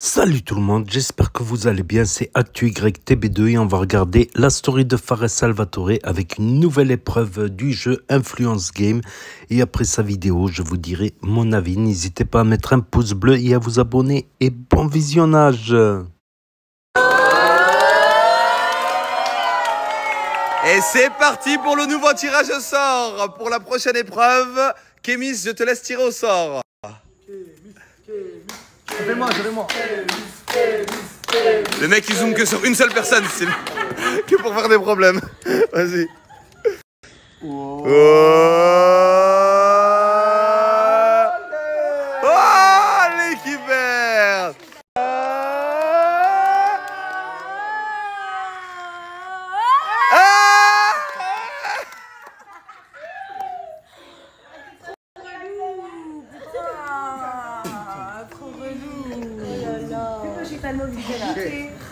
Salut tout le monde, j'espère que vous allez bien, c'est ActuYTB2 et on va regarder la story de Fares Salvatore avec une nouvelle épreuve du jeu Influence Game. Et après sa vidéo, je vous dirai mon avis. N'hésitez pas à mettre un pouce bleu et à vous abonner et bon visionnage. Et c'est parti pour le nouveau tirage au sort. Pour la prochaine épreuve, Kémis, je te laisse tirer au sort. Je fais moi. Le mec il zoome que sur une seule personne, c'est que pour faire des problèmes. Vas-y. Oh, l'équipe verte.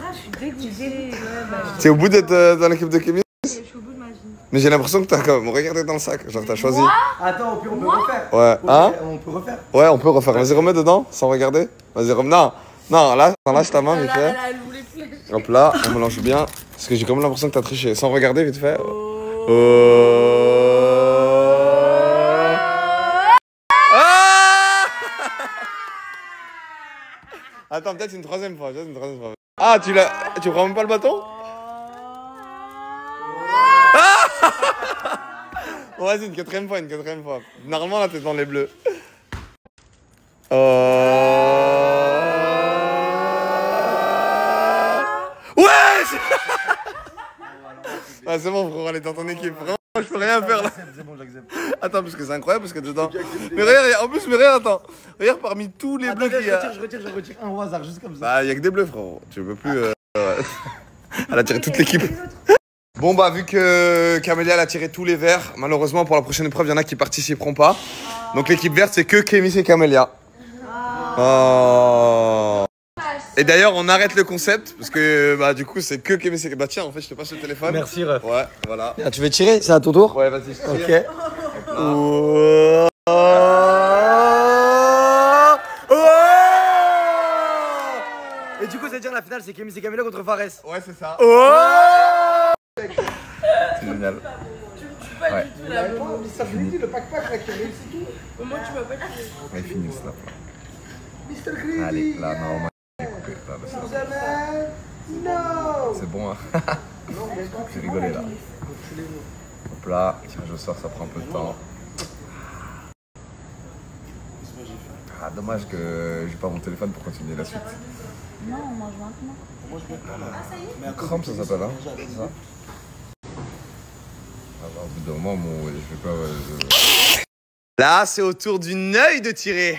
Je suis dégoûtée. T'es au bout d'être dans l'équipe de Kémis? Je suis au bout de ma vie. Mais j'ai l'impression que t'as quand même regardé dans le sac, genre t'as choisi. Attends, au pire, on peut refaire. Ouais, hein? On peut refaire. Ouais, on peut refaire. Vas-y, remets dedans, sans regarder. Vas-y, remets. Non, là, lâche ta main, vite fait. Elle voulait plus. Hop là, on mélange bien. Parce que j'ai quand même l'impression que t'as triché. Sans regarder, vite fait. Attends, peut-être une troisième fois. Ah, tu prends même pas le bâton? Bon, vas-y, une quatrième fois. Normalement, là, t'es dans les bleus. Ouais. Ah, c'est bon, frérot, elle est dans ton équipe. Vraiment, je peux rien faire là. C'est bon, j'accepte. Attends, parce que c'est incroyable, parce que dedans. Mais regarde, en plus, regarde, attends. Regarde parmi tous les bleus qu'il y a. Je retire un au hasard, juste comme ça. Bah, il y a que des bleus, frérot. Tu peux plus. Elle a tiré toute l'équipe. Bon, bah, vu que Camélia elle a tiré tous les verts, malheureusement, pour la prochaine épreuve, il y en a qui participeront pas. Donc, l'équipe verte, c'est que Kémis et Camélia. Oh. Et d'ailleurs, on arrête le concept, parce que, bah, du coup, c'est que Kémis et. Bah, tiens, en fait, je te passe le téléphone. Merci, ref. Ouais, voilà. Ah, tu veux tirer? C'est à ton tour? Ouais, vas-y, je Ok. tire. Et du coup, ça veut dire la finale, c'est Kémis et Camilla contre Fares. Ouais, c'est ça. C'est génial. Ouais. Ça finit le pack-pack là qui réussit tout. Moi, tu m'as pas dit. Ouais, ils finissent là. Mr. Greedy. Allez, là, normalement, il est coupé. Là, No. c'est bon, hein. J'ai rigolé là. Hop là, tirage au sort, ça prend un peu de temps. Ah, dommage que j'ai pas mon téléphone pour continuer la suite. Non, on mange maintenant. Crampe, ça s'appelle, hein? C'est ça? Ah, bah, au bout d'un moment, je vais pas. Là, c'est au tour d'une œil de tirer.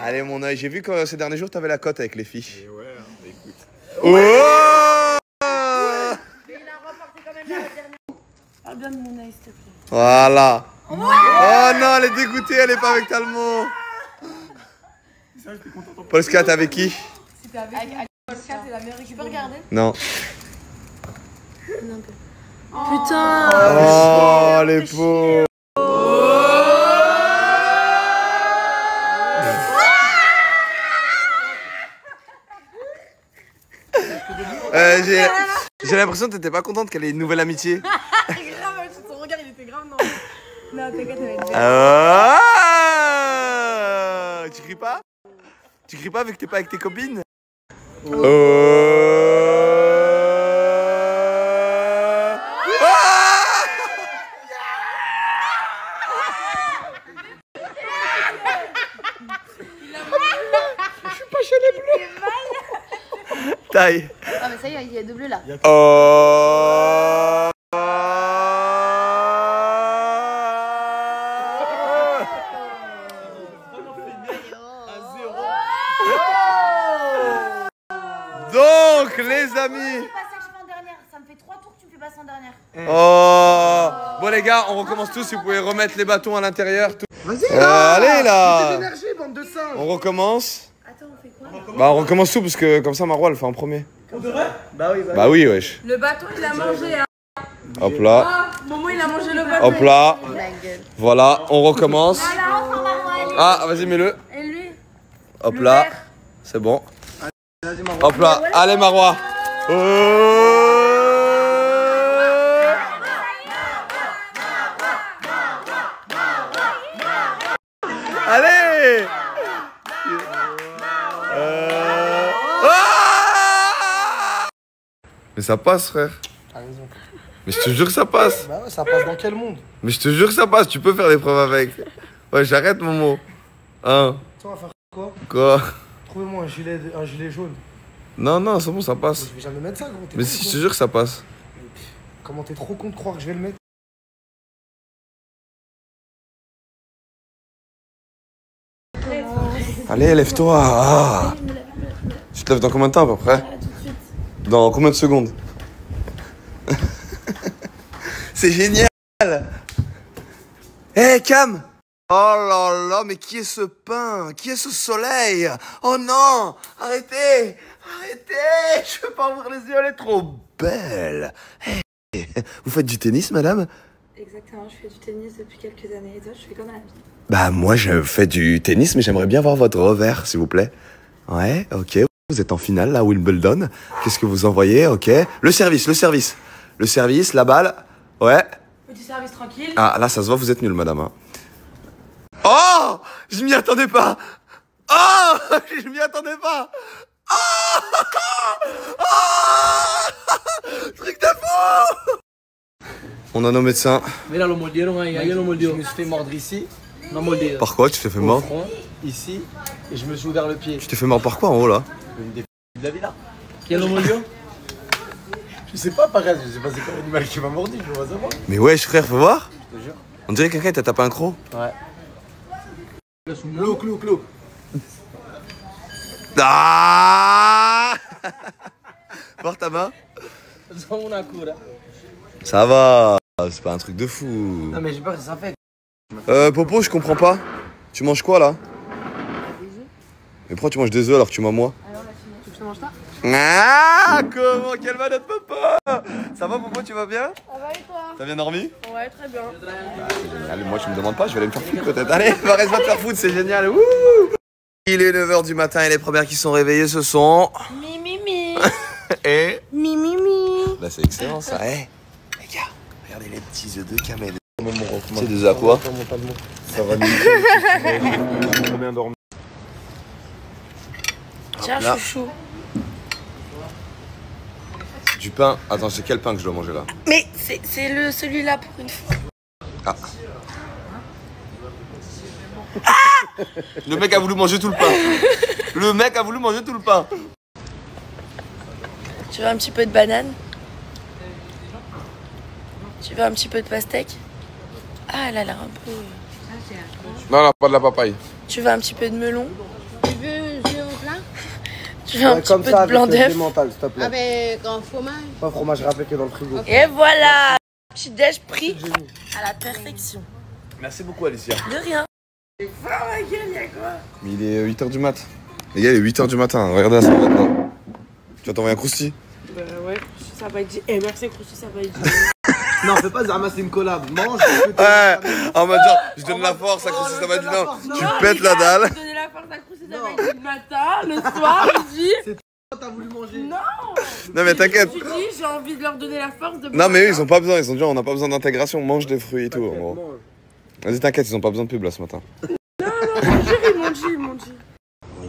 Allez, mon œil, j'ai vu que ces derniers jours, t'avais la cote avec les filles. Et ouais, écoute. Oh. Mais il a remporté quand même la dernière. Parle bien de mon œil, s'il te plaît. Voilà. Oh non, elle est dégoûtée, elle est pas avec Talmon. Polska, t'es avec qui? C'était avec Polska, c'est la meilleure équipe. Tu peux regarder? Non. Putain. Oh, les pauvres. J'ai l'impression que t'étais pas contente qu'elle ait une nouvelle amitié. Grave, son regard, il était grave, non. Non, t'inquiète, elle va être belle. Ah, tu cries pas? Tu cries pas vu que t'es pas avec tes copines? Je suis pas chez les bleus. Taille. Ah, mais ça y est, il y a deux bleus là. Donc, les amis. C'est pas ça que je fais en dernière. Ça me fait 3 tours que tu me fais passer en dernière. Oh. Bon, les gars, on recommence tous. Si vous pouvez remettre les bâtons à l'intérieur. Vas-y, allez là. l'énergie, bande de singes. On recommence. Attends, on fait quoi? Bah, on recommence tout parce que comme ça, Marwa, elle fait en premier. Bah oui, Bah oui, wesh. Le bâton, il a mangé, hein. Hop là. Ah, Momo, il a mangé le bâton. Hop là. La gueule. Voilà, on recommence. Voilà, enfin, Marwa, allez. Ah, vas-y, mets-le. Et lui? Hop là. C'est bon. Hop là. Allez, Marois. Allez. Mais ça passe, frère. T'as raison. Mais je te jure que ça passe. Bah ouais, ça passe dans quel monde? Mais je te jure que ça passe. Tu peux faire l'épreuve avec. Ouais, j'arrête mon mot. Hein? Tu vas faire quoi? Quoi? Trouvez-moi un gilet jaune. Non, non, c'est bon, ça passe. Je vais jamais mettre ça, gros. Mais si, je te jure que ça passe. Comment t'es trop con de croire que je vais le mettre? Allez, lève-toi. Ah. Tu te lèves dans combien de temps à peu près? Dans combien de secondes? C'est génial. Hé, Cam. Oh là là, mais qui est ce pain? Qui est ce soleil? Oh non. Arrêtez. Arrêtez. Je peux pas ouvrir les yeux, elle est trop belle. Hey. Vous faites du tennis, madame? Exactement, je fais du tennis depuis quelques années. Et toi, tu fais quoi dans la vie? Bah moi je fais du tennis mais j'aimerais bien voir votre revers s'il vous plaît. Ouais, ok. Vous êtes en finale là, Wimbledon. Qu'est-ce que vous envoyez? Ok. Le service. Le service, la balle. Ouais. Petit service tranquille. Ah là ça se voit, vous êtes nul madame. Hein. Oh, je m'y attendais pas. Oh, je m'y attendais pas. Oh, oh, truc de fou. On a nos médecins. Mira, lo mordieron ahí, ahí lo Je mordió. me suis fait mordre ici, Una mordida. Par quoi tu t'es fait au mordre? front, ici, et je me suis ouvert le pied. Tu t'es fait mordre par quoi en haut là? Une des de la villa. ¿Quién lo mordió? Je sais pas, pareil, je sais pas c'est quoi l'animal qui m'a mordu, je veux savoir. Mais wesh frère, faut voir. Je te jure. On dirait que quelqu'un t'a tapé un croc. Ouais. Clou. Ah. Porte ta main. Son una cura. Ça va, c'est pas un truc de fou. Non mais j'ai peur que ça fait. Popo, je comprends pas. Tu manges quoi là? Mais pourquoi tu manges des œufs alors que tu m'as moi? Tu veux que je te mange ça? Ah, comment? Quelle va notre Popo? Ça va Popo, tu vas bien? Ça va et toi? T'as bien dormi? Ouais, très bien. Allez, moi tu me demandes pas, je vais aller me faire foutre peut-être. Allez, Varese va te faire foutre, c'est génial. Wouh. Il est 9h du matin et les premières qui sont réveillées ce sont... Mi. Et... Mi. Bah c'est excellent ça, hé. Les gars, regardez les petits œufs de camel. C'est des œufs à quoi? Ça va nickel. Très bien dormi. Tiens, Là. chouchou. Du pain. Attends, c'est quel pain que je dois manger là? Mais c'est celui-là pour une fois. Ah. Le mec a voulu manger tout le pain. Le mec a voulu manger tout le pain. Tu veux un petit peu de banane? Tu veux un petit peu de pastèque? Ah, elle a l'air un peu... Non, pas de la papaye. Tu veux un petit peu de melon? Tu veux jouer au plat? Tu veux un petit peu de blanc d'œuf? Mental, s'il te plaît. Avec un fromage. Pas fromage râpé que dans le frigo. Et voilà! Petit déj pris à la perfection. Merci beaucoup Alicia. De rien. Mais il est 8h du mat. Les gars, il est 8h du matin. Regardez la salle maintenant. Tu vas t'envoyer un crousti? Bah ouais, ça va être dit. Eh, merci Crousty, ça va être dit. Non, fais pas Zama, c'est une collab. Mange. Ouais, en mode genre, je donne la force à Crousty, ça va être du non. Tu pètes la dalle. Donner la force à Crousty, ça va être dit le matin, le soir, midi. T'as voulu manger. Non! Non mais t'inquiète. Je me suis dit, j'ai envie de leur donner la force de. Non mais eux ils ont pas besoin, ils ont dit on n'a pas besoin d'intégration, mange des fruits et tout en gros. Vas-y t'inquiète, ils ont pas besoin de pub là ce matin. Ils m'ont dit.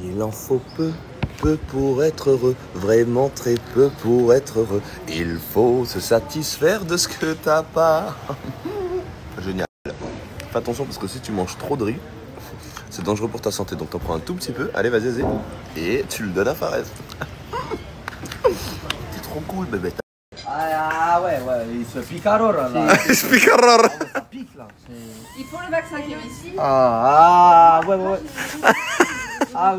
Il en faut peu pour être heureux, vraiment très peu pour être heureux. Il faut se satisfaire de ce que t'as pas. Génial. Fais attention parce que si tu manges trop de riz, c'est dangereux pour ta santé. Donc t'en prends un tout petit peu, allez vas-y, et tu le donnes à Fares. T'es trop cool bébé. Ah ouais, il se pique à l'or là. Spicarror. Ça pique là. Il faut le vaccin qui est ici. Ouais. Ah,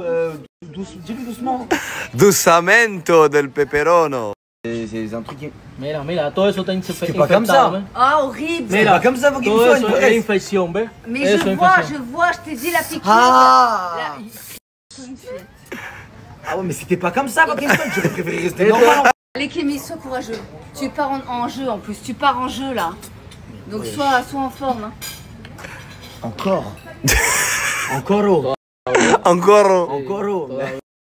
dis-lui doucement. Doucamento del peperono. C'est un truc qui... Mira, todo eso está C'est pas comme ça. infectado, ¿ves? Ah, horrible. C'est pas comme ça, faut qu'il me Todo soigne. eso es infección, ¿ves? Mais Eso je es vois, infección. je t'ai dit la piqûre. Ah Une fillette. Ah ouais, mais c'était pas comme ça, faut qu'il me soigne. J'aurais préféré rester normal. Les Kémy, sois courageux. Tu pars en jeu en plus, tu pars en jeu là. Donc sois en forme. Hein. Encore. Encore. Encore.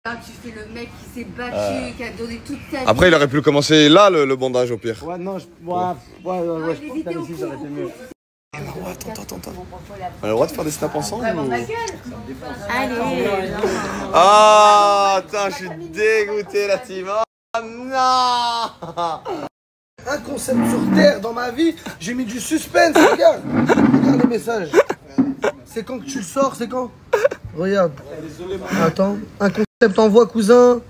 Là, tu fais le mec qui s'est battu, qui a donné toute sa vie. Après, il aurait pu commencer là, le bandage, au pire. Ouais, non, je pense que ici, ça aurait été mieux. Attends. On a le droit de faire des snaps ensemble ou... Allez. Ah, attends, je suis dégoûté, la team. Oh non. Un concept sur Terre dans ma vie, j'ai mis du suspense, regarde les messages. C'est quand que tu le sors, c'est quand? Regarde. Attends, un concept envoi cousin.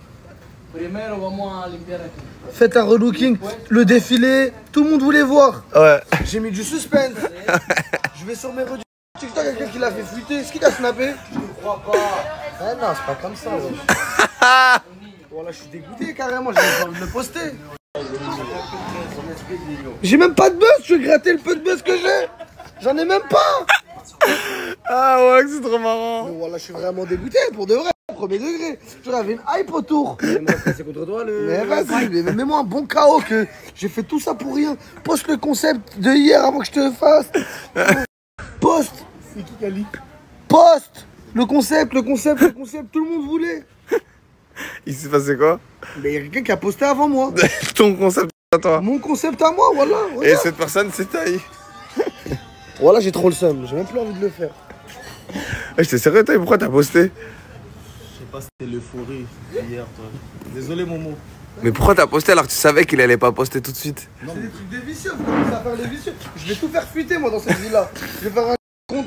Primero vamos a limpiar aquí. Faites un relooking, le défilé, tout le monde voulait voir. Ouais. J'ai mis du suspense. Je vais sur mes rediffs TikTok, quelqu'un qui l'a fait fuiter. Est-ce qu'il a snappé? Je ne crois pas. Ah non, c'est pas comme ça. Voilà, je suis dégoûté carrément, j'ai pas envie de le poster. J'ai même pas de buzz, je vais gratter le peu de buzz que j'ai. J'en ai même pas. Ah ouais, c'est trop marrant. Mais voilà, je suis vraiment dégoûté, pour de vrai, premier degré. J'avais une hype autour. C'est contre toi le... Mais vas-y, mais mets-moi un bon KO que j'ai fait tout ça pour rien. Poste le concept de hier avant que je te fasse. Poste. C'est qui Kali? Poste le concept, tout le monde voulait. Il s'est passé quoi? Mais il y a quelqu'un qui a posté avant moi. Ton concept à toi. Mon concept à moi, voilà. Et Regarde. cette personne, c'est Taï. Voilà, j'ai trop le seum, j'ai même plus envie de le faire. J'étais sérieux, Taï, pourquoi t'as posté? Je sais pas si c'était l'euphorie hier, toi. Désolé, Momo. Mais pourquoi t'as posté alors que tu savais qu'il allait pas poster tout de suite? C'est des trucs de vicieux, vous commencez à faire les vicieux. Je vais tout faire fuiter, moi, dans cette vie-là. Je vais faire un compte,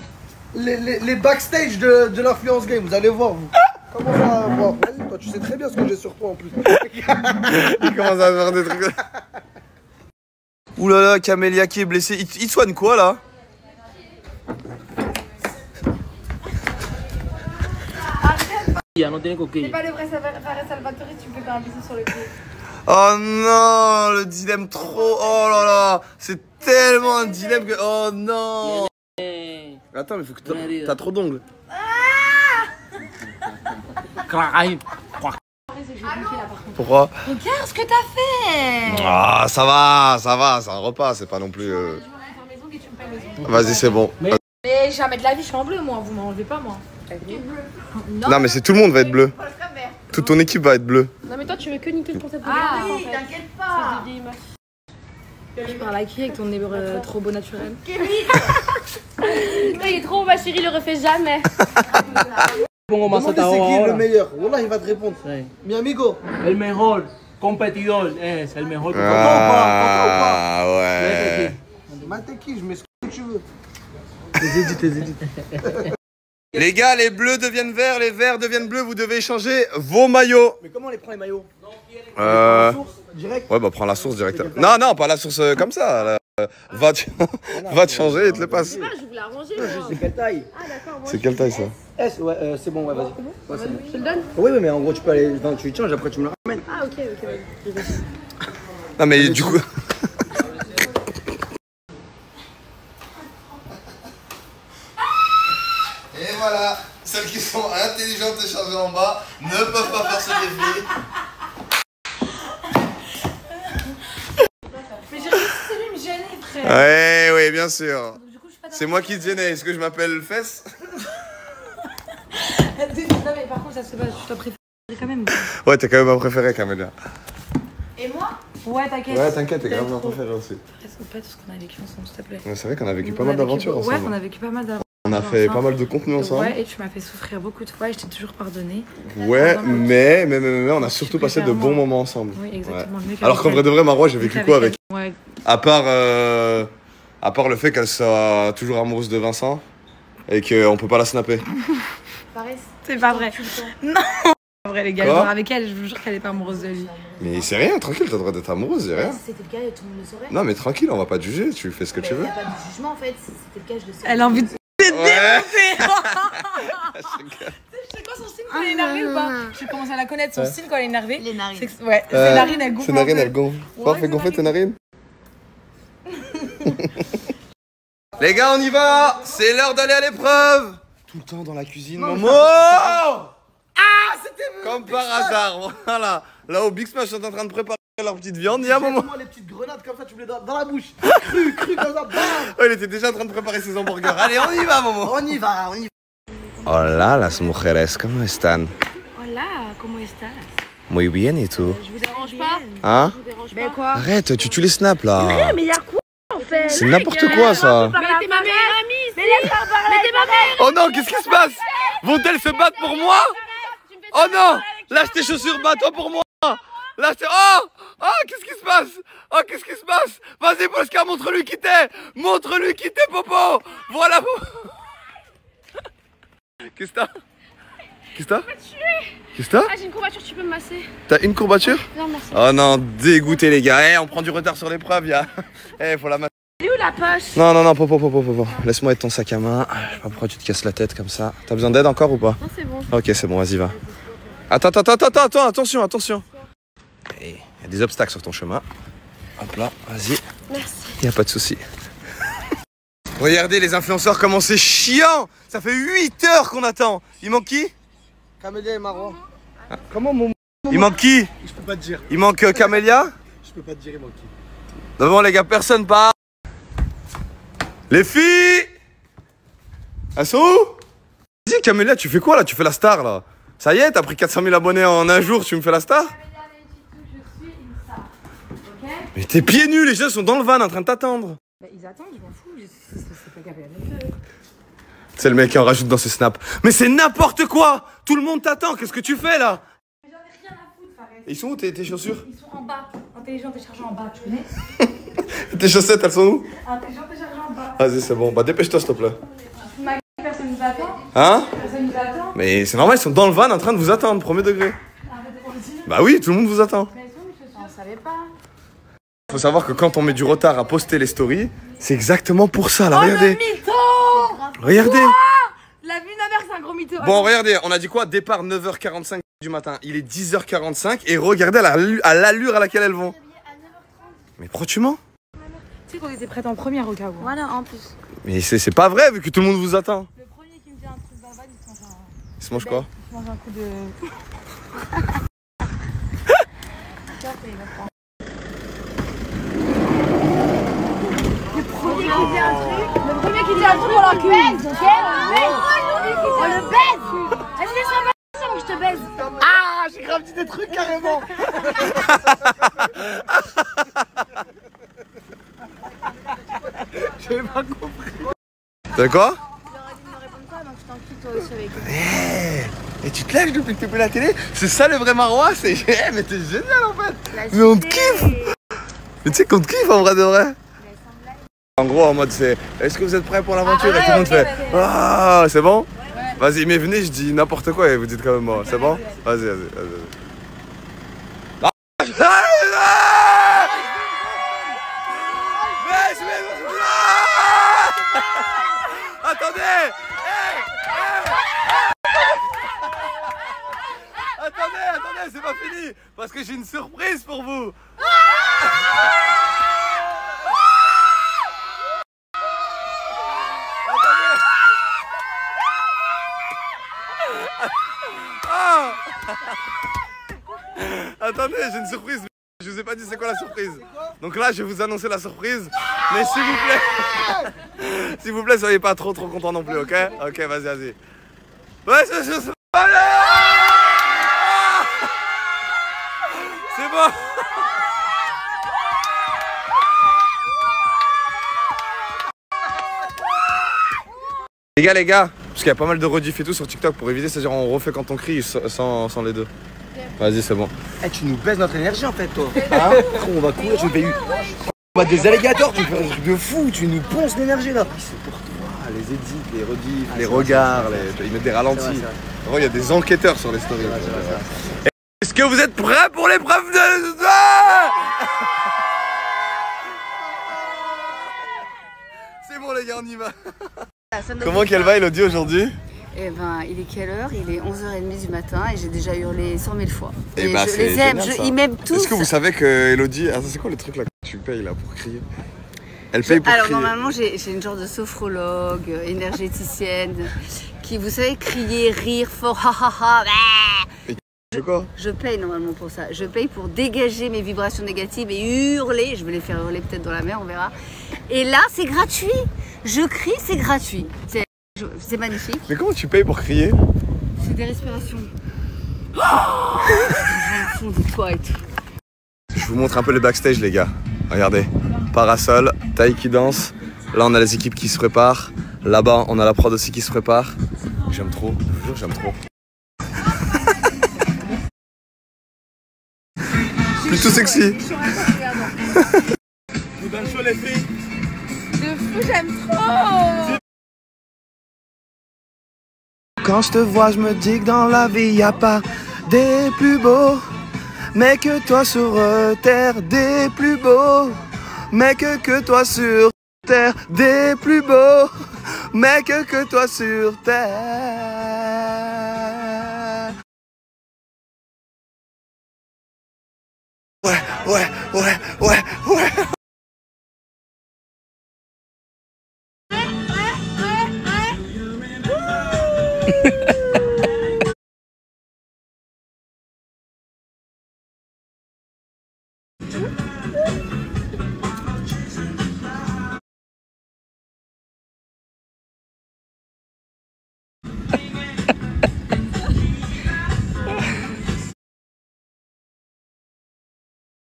les backstage de l'influence game, vous allez voir, vous. Comment ça va voir? Vas-y, toi, tu sais très bien ce que j'ai sur toi en plus. Il commence à faire des trucs. Ouh là là, Camélia qui est blessé. Il soigne quoi là? Ya no tiene C'est coquilla. pas le vrai Fares Salvatore, tu me fais pas un bisou sur le cou. Oh non, le dilemme trop. Oh là là, c'est tellement un dilemme que. Oh non. Attends, mais faut que t'as trop d'ongles. Pourquoi? Regarde ce que t'as fait. Ah, ça va, c'est un repas, c'est pas non plus. Vas-y, c'est bon. Mais jamais de la vie, je suis en bleu, moi. Vous m'enlevez pas, moi. Non, mais c'est tout le monde va être bleu. Toute ton équipe va être bleue. Non mais toi tu veux que niquer le concept de Ah Gaël, en oui, fait. t'inquiète pas. Tu parles à qui avec ton nez trop beau naturel? Il est trop beau, ma chérie, il le refait jamais. Pongo más Demande c'est atado qui le ahora. meilleur. Wallah, il va te répondre. Sí. Mi amigo. El mejor competidor es el mejor. Ah ouais. Mateki, je mets ce que tu veux. Les édits. Les gars, les bleus deviennent verts, les verts deviennent bleus, vous devez échanger vos maillots. Mais comment on les prend les maillots? Direct. Ouais, bah prends la source directement. Non, pas la source comme ça. Là. Va te changer et te le passe. Ah, je voulais arranger. C'est quelle taille? Ah d'accord, moi. C'est quelle taille ça? S, ouais, c'est bon, ouais, vas-y. Ouais, c'est bon. Je te le donne? Oui, mais en gros, tu peux aller. Enfin, tu changes, après tu me le ramènes. Ah ok, vas-y. Non, mais du coup. Et voilà, celles qui sont intelligentes et chargées en bas ne peuvent pas faire ce défi. Mais j'ai réussi, c'est lui me gêner, frère. Oui, bien sûr. Donc, du coup, je suis pas C'est moi qui te gênais. Est-ce que je m'appelle Fesse? Non, mais par contre, ça se passe, je dois préférer quand même. Ouais, t'es quand même ma préférée, Camélia. Et moi? Ouais, t'inquiète. Ouais, t'inquiète, t'es quand même ma préférée aussi. Presque pas tout ce qu'on a vécu ensemble, s'il te plaît. Ouais, c'est vrai qu'on a vécu pas mal d'aventures Ouais, on ensemble. a vécu pas mal d'aventures. On a fait pas mal de contenu ensemble. Ouais, et tu m'as fait souffrir beaucoup de fois et je t'ai toujours pardonné. Ouais, mais on a surtout passé de bons moments ensemble. Oui, exactement. Ouais. Le mec Alors qu'en vrai de vrai, Marois, j'ai vécu quoi avec? Ouais. À part le fait qu'elle soit toujours amoureuse de Vincent et qu'on peut pas la snapper. C'est pas vrai. Non, c'est pas vrai, les gars. Quoi? Genre avec elle, je vous jure qu'elle est pas amoureuse de lui. Mais c'est rien, tranquille, t'as le droit d'être amoureuse, y'a rien. Si c'était le cas, tout le monde le saurait. Non, mais tranquille, on va pas te juger, tu fais ce que tu veux. Il n'y a pas de jugement en fait, si c'était le cas, je le saurais. Elle a envie de Ouais. C'est quoi son signe quand elle est énervée ou pas? Je commence à la connaître, son signe quand elle est énervée. Les narines. Ouais, ses narines elles gonflent. Ses narines, un peu. elles gonflent. Ouais, Fais gonfler tes narines. Les gars, on y va. C'est l'heure d'aller à l'épreuve. Tout le temps dans la cuisine, Momo. Ah, c'était comme par hasard, voilà. Là, au Big Smash, ils sont en train de préparer leur petite viande. Il y a un moment. Moi, les petites grenades comme ça, tu me les donnes dans la bouche. Cru comme ça, bam. Oh, il était déjà en train de préparer ses hamburgers. Allez, on y va, Momo. On y va. Hola, las mujeres, ¿cómo están? Hola, comment estás? Muy bien, et tout? Je vous dérange pas? Hein? Mais quoi? Arrête, tu tues les snaps là. Mais y'a quoi en fait? C'est n'importe quoi ça. Mais t'es ma meilleure amie! Mais laisse-moi parler! Mais t'es ma meilleure! Oh non, qu'est-ce qui se passe? Vont-elles se battre pour moi? Oh non! Lâche tes chaussures, bats-toi pour moi! Lâche tes... Oh! Oh, qu'est-ce qui se passe? Oh, qu'est-ce qui se passe? Vas-y, Polska, montre-lui qui t'es! Montre-lui qui t'es, Popo! Voilà, Popo! Qu'est-ce que t'as? Qu'est-ce que t'as? Qu'est-ce que t'as? Ah, j'ai une courbature, tu peux me masser? T'as une courbature? Non, merci. Oh non, dégoûté les gars. Eh, on prend du retard sur l'épreuve, y'a. Eh, faut la masser. Elle est où la poche? Non, non, non, Popo. Laisse-moi être ton sac à main. Je sais pas pourquoi tu te casses la tête comme ça. T'as besoin d'aide encore ou pas? Non, c'est bon. Ok, c'est bon, vas-y, va. Attends, attention. Il y a des obstacles sur ton chemin. Hop là, vas-y. Merci. Y a pas de souci. Regardez les influenceurs comment c'est chiant. Ça fait 8 heures qu'on attend. Il manque qui? Camélia et Marwan. Comment mon... Il manque qui? Je peux pas te dire. Il manque Camélia? Je peux pas te dire, il manque qui. Devant les gars, personne part. Les filles, elles sont où? Vas-y Camélia, tu fais quoi là? Tu fais la star là? Ça y est, t'as pris 400 000 abonnés en un jour, tu me fais la star? Mais t'es pieds nus, les gens sont dans le van en train de t'attendre. Bah, ils attendent, je m'en fous. C'est pas grave. C'est le mec qui en rajoute dans ses snaps. Mais c'est n'importe quoi! Tout le monde t'attend, qu'est-ce que tu fais là? J'en ai rien à foutre, Fares. Ils sont où tes chaussures? Ils sont en bas. Intelligent téléchargé en bas, tu connais? Tes chaussettes, elles sont où? Intelligent téléchargé en bas. Vas-y, c'est bon. Bah dépêche-toi s'il te plaît. Personne nous attend. Hein? Personne nous attend. Mais c'est normal, ils sont dans le van en train de vous attendre, premier degré. Arrête de mentir. Bah oui, tout le monde vous attend. Mais on savait pas. Faut savoir que quand on met du retard à poster les stories, c'est exactement pour ça là, regardez. Mytho! Regardez. La vie de ma mère, c'est un gros mytho. Bon, regardez, on a dit quoi? Départ 9h45 du matin. Il est 10h45 et regardez à l'allure à laquelle elles vont. Mais pourquoi tu mens? Tu sais qu'on était prêtes en première au cas où. Voilà, en plus. Mais c'est pas vrai vu que tout le monde vous attend. Le premier qui me dit un truc dans le van, il se mange un... Il se mange quoi? Il se mange un coup de... Le premier qui dit un truc, on l'encule. Ok? On le baise. Vas-y, laisse-moi passer avant que je te baise. Ah, j'ai grave dit des trucs carrément. J'avais pas compris. T'as quoi? J'aurais dit de me répondre pas, donc je t'encule toi aussi avec eux. Et tu te lèves depuis que tu fais la télé? C'est ça le vrai Marois? C'est... mais t'es génial en fait. Mais on te kiffe. Mais tu sais qu'on te kiffe en vrai de vrai. En gros, en mode c'est est-ce que vous êtes prêts pour l'aventure? Et tout le monde fait ah, c'est bon? Vas-y, mais venez, je dis n'importe quoi et vous dites quand même moi. C'est bon? Vas-y. Attendez! Attendez, c'est pas fini! Parce que j'ai une surprise pour vous! Attendez, j'ai une surprise. Je vous ai pas dit c'est quoi la surprise. Donc là, je vais vous annoncer la surprise. Mais s'il vous plaît, s'il vous plaît, soyez pas trop contents non plus, ok? Ok, vas-y. Ouais, c'est allez! C'est bon. Les gars, parce qu'il y a pas mal de rediff et tout sur TikTok pour éviter, c'est-à-dire on refait quand on crie sans les deux. Vas-y, c'est bon. Eh, tu nous baisses notre énergie en fait, toi. Hein? On va courir, je vais on va des alligators, tu fais un truc de fou, tu nous ponces l'énergie là. C'est pour toi, les edits, les rediffs, les regards, ils mettent des ralentis. Il y a des enquêteurs sur les stories. Est-ce que vous êtes prêts pour l'épreuve de... C'est bon les gars, on y va. Comment qu'elle va Elodie aujourd'hui? Eh ben, il est quelle heure? Il est 11h30 du matin et j'ai déjà hurlé 100 000 fois. Et bah, je les aime, ils m'aiment tous. Est-ce que vous savez que Elodie... Ah, c'est quoi le truc là que tu payes là pour crier? Elle paye pour crier. Alors normalement, j'ai une genre de sophrologue, énergéticienne, qui, vous savez, crier, rire fort, ha ha ha. Je paye normalement pour ça. Je paye pour dégager mes vibrations négatives et hurler. Je vais les faire hurler peut-être dans la mer, on verra. Et là, c'est gratuit. Je crie, c'est gratuit. C'est magnifique. Mais comment tu payes pour crier? C'est des respirations. Fond de toi et tout. Je vous montre un peu le backstage, les gars. Regardez. Parasol, Taï qui danse. Là, on a les équipes qui se préparent. Là-bas, on a la prod aussi qui se prépare. J'aime trop, je vous jure, j'aime trop. Plutôt sexy. Vous donne chaud les filles. De fou, j'aime trop. Quand je te vois, je me dis que dans la vie, y a pas des plus beaux. Mais que toi sur terre, des plus beaux. Mais que toi sur terre, des plus beaux. Mais que toi sur terre. Ouais.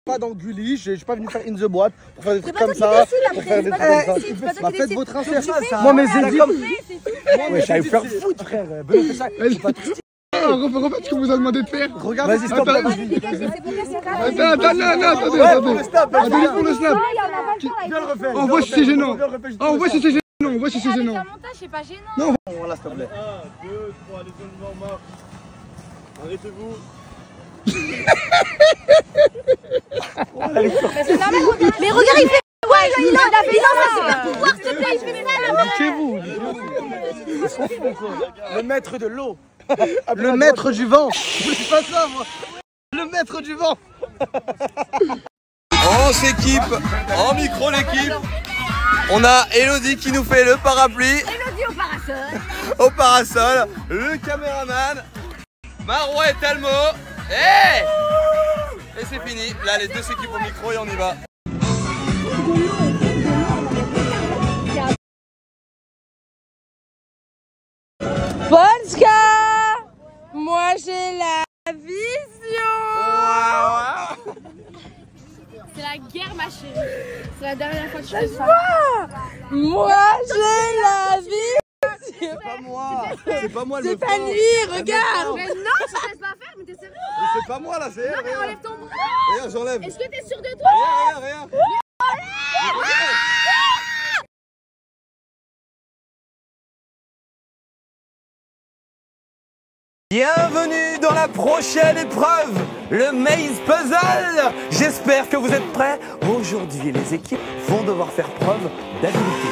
Pas dans Gulli, je suis pas venu faire in the boîte pour faire des trucs comme ça. Pour faire des trucs comme ça. Faites votre affaire. Moi mes équipes. Ouais, j'allais faire foutre, frère. Refaites ce que vous a demandé de faire. Regarde, vas-y, stop. Attends, attendez pour le snap. Viens le refaire. On voit si c'est gênant. On voit si c'est gênant. On voit si c'est gênant. Un montage, c'est pas gênant. Non, voilà, s'il te plaît. 1, 2, 3, les zones normales. Arrêtez-vous. Mais regarde, il fait. Ouais, il a super pouvoir, s'il te plaît, je fais ça là. Chez vous. Le maître de l'eau. Le maître du vent. Je voulais pas ça, moi. Le maître du vent. On s'équipe, en micro l'équipe. On a Elodie qui nous fait le parapluie. Elodie au parasol. Au parasol, le caméraman, Marois et Talmo. Et c'est fini. Là, les deux s'équipent au micro et on y va. Polska, moi j'ai la vision. C'est la guerre, ma chérie. C'est la dernière fois que je fais ça. Moi j'ai la vision. C'est pas moi. C'est pas moi le C'est pas lui, regarde. Mais non, je te laisse pas faire, mais t'es sérieux? Mais c'est pas moi là, c'est elle. Non, mais enlève ton bras. Regarde, j'enlève. Est-ce que t'es sûr de toi? Regarde. Bienvenue dans la prochaine épreuve, le Maze Puzzle. J'espère que vous êtes prêts. Aujourd'hui, les équipes vont devoir faire preuve d'habileté.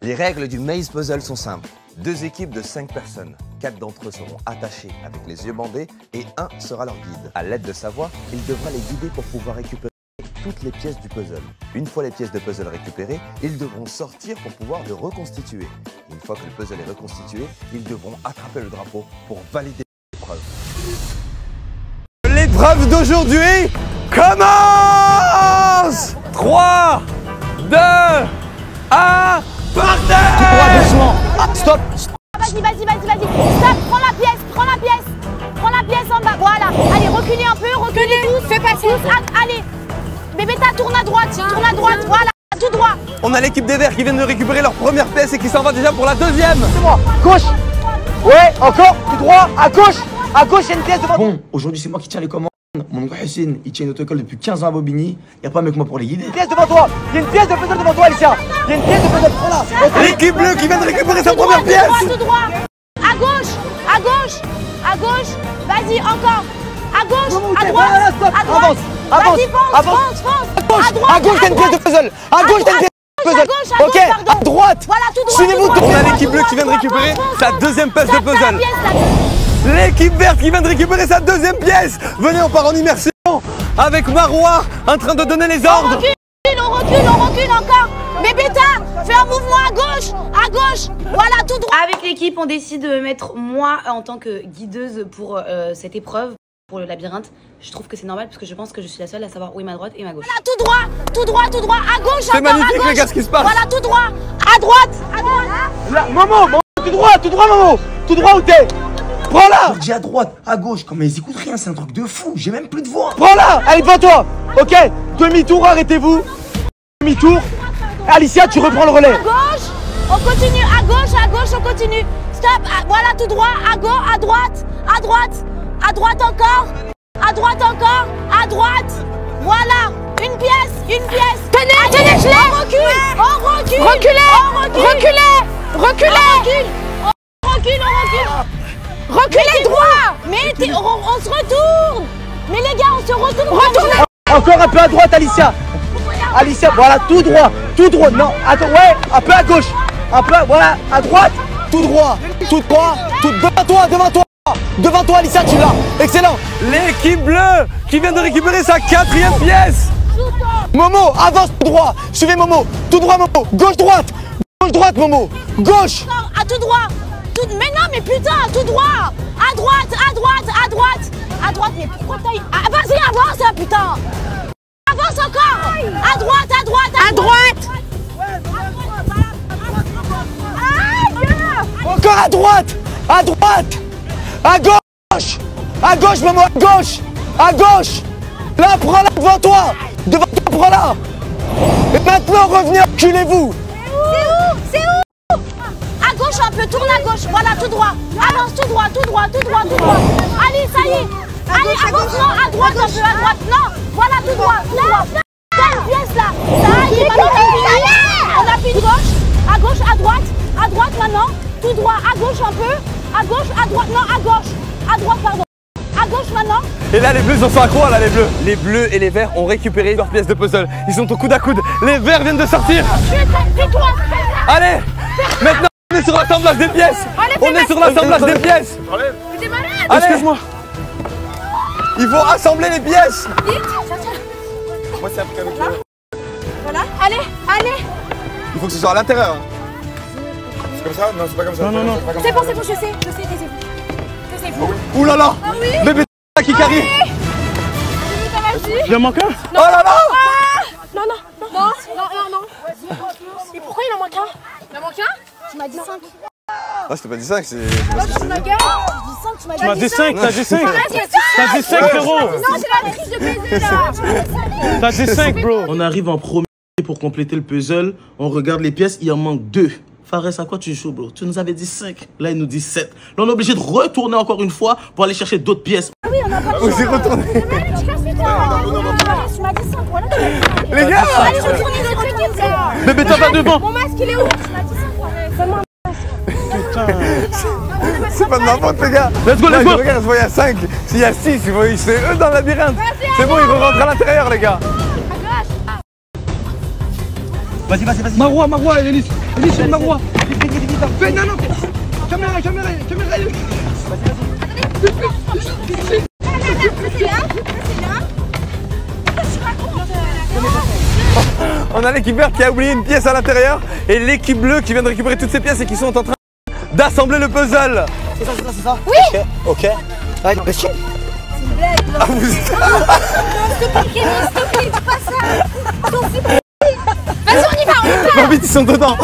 Les règles du Maze Puzzle sont simples. 2 équipes de 5 personnes. 4 d'entre eux seront attachés avec les yeux bandés et 1 sera leur guide. À l'aide de sa voix, il devra les guider pour pouvoir récupérer toutes les pièces du puzzle. Une fois les pièces de puzzle récupérées, ils devront sortir pour pouvoir le reconstituer. Une fois que le puzzle est reconstitué, ils devront attraper le drapeau pour valider l'épreuve. L'épreuve d'aujourd'hui commence. 3, 2, 1, partez! Doucement. Stop. Vas-y. Stop, prends la pièce en bas. Voilà. Allez, reculez un peu, reculez tous. Fais passer. Allez. Bébé, tourne à droite, voilà, tout droit. On a l'équipe des Verts qui viennent de récupérer leur première pièce et qui s'en va déjà pour la deuxième. C'est moi. Gauche. Ouais, encore. Tout droit. À gauche, il y a une pièce devant. Bon, aujourd'hui, c'est moi qui tiens les commandes. Mon oncle Hussein, il tient une autocolle depuis 15 ans à Bobigny. Il n'y a pas mieux que moi pour les guider. Une pièce devant toi. Il y a une pièce de puzzle devant toi, Alicia. Il y a une pièce de puzzle. Prends-la. L'équipe bleue qui vient de récupérer sa première pièce. Tout droit. À gauche. Vas-y, encore. À gauche, à droite. avance, Vas-y, fonce, avance. fonce. À droite, À gauche, t'as une pièce de puzzle. À gauche, t'as une pièce de puzzle. Ok, à droite. Voilà, tout droit. Suivez-vous. tout droit, On a tout droit, l'équipe bleue qui vient de récupérer sa deuxième pièce de Tape, tape la puzzle. pièce, là. L'équipe verte qui vient de récupérer sa deuxième pièce. Venez, on part en immersion avec Marois en train de donner les ordres. On recule encore. Bébéta, fais un mouvement à gauche. Voilà, tout droit. Avec l'équipe, on décide de mettre moi en tant que guideuse pour cette épreuve, pour le labyrinthe. Je trouve que c'est normal parce que je pense que je suis la seule à savoir où est ma droite et ma gauche. Voilà, tout droit, à gauche. C'est magnifique les gars ce qui se passe. Voilà, tout droit, à droite. Là, Momo, tout droit, Momo. Tout droit où t'es. Prends-la. J'ai à droite, à gauche. Comme ils écoutent rien, c'est un truc de fou. J'ai même plus de voix. Prends-la. Allez, devant toi. Ok, demi-tour, arrêtez-vous. Demi-tour. Alicia, tu reprends le relais. À gauche, on continue, à gauche, on continue. Stop, voilà, tout droit, à gauche, à droite encore, à droite. Voilà, une pièce. Tenez, je l'ai. On recule. Reculez droit. Mais on se retourne. Mais les gars, on se retourne. Encore un peu à droite, Alicia. Alicia, voilà, tout droit. Non, attends, ouais, un peu à gauche. Voilà, à droite. Tout droit. Devant toi, Alicia, tu l'as. Excellent. L'équipe bleue qui vient de récupérer sa quatrième pièce. Momo, avance tout droit. Suivez Momo. Tout droit, Momo. Gauche, droite, Momo. Gauche. À tout droit. Mais non, mais putain, tout droit. À droite. Mais pourquoi t'as... Ah, vas-y, avance, putain. Avance encore. À droite. Encore à droite. À gauche, Momo, à gauche. Là, prends-la devant toi, prends-la. Et maintenant, revenez, reculez-vous. C'est où À gauche un peu, tourne à gauche. Voilà, tout droit. Avance tout droit. Allez, ça y est. Allez, avance, non, à droite un peu, à droite. Non, voilà, tout droit. Là, une pièce là. Ça y est, maintenant, on appuie de gauche. À gauche, à droite maintenant. Tout droit, à gauche un peu. À gauche, à droite, non, à gauche. À droite, pardon. À gauche maintenant. Et là les bleus ils sont accros là les bleus. Les bleus et les verts ont récupéré leurs pièces de puzzle. Ils sont au coude à coude. Les verts viennent de sortir. Allez, maintenant on est sur l'assemblage des pièces. Allez, excuse-moi. Il faut assembler les pièces. Moi c'est après avec Voilà, allez. Il faut que ce soit à l'intérieur. C'est comme ça? Non, c'est pas comme ça. Non. C'est bon, je sais, Ouh là là. Bébé qui carry. Il en manque un? Oh là là. Non. Et pourquoi il en manque un? Il en manque un? Tu m'as dit 5. Ah, je t'ai pas dit 5, c'est... Tu m'as dit 5, t'as dit 5. T'as dit 5, frérot. Non, c'est la triche de baiser là. T'as dit 5, bro. On arrive en premier pour compléter le puzzle. On regarde les pièces, il en manque 2. Fares, à quoi tu joues, bro? Tu nous avais dit 5. Là, il nous dit 7. Là, on est obligé de retourner encore une fois pour aller chercher d'autres pièces. Ah oui, on a pas le choix. Vous y retournez. Tu m'as dit 5, voilà. Les gars. Allez, retournez. Bébé, t'as pas devant. Mon masque, il est où? Tu m'as dit 5, donne-moi un masque. C'est pas de ma faute les gars. Let's go. Regarde, je vois il y a 5. S'il y a 6, c'est eux dans le labyrinthe. C'est bon, ils vont rentrer à l'intérieur les gars. Vas-y. Marois, Elis, Marois. Fais, non. Caméra. On a l'équipe verte qui a oublié une pièce à l'intérieur et l'équipe bleue qui vient de récupérer toutes ces pièces et qui sont en train d'assembler le puzzle. C'est ça. Oui. Ok. Allez, vas-y. C'est une blague. Ah, vous... Non, s'il te plaît, dis pas ça. Non, s'il te plaît. Vas-y, on y va. Va vite, ils sont dedans.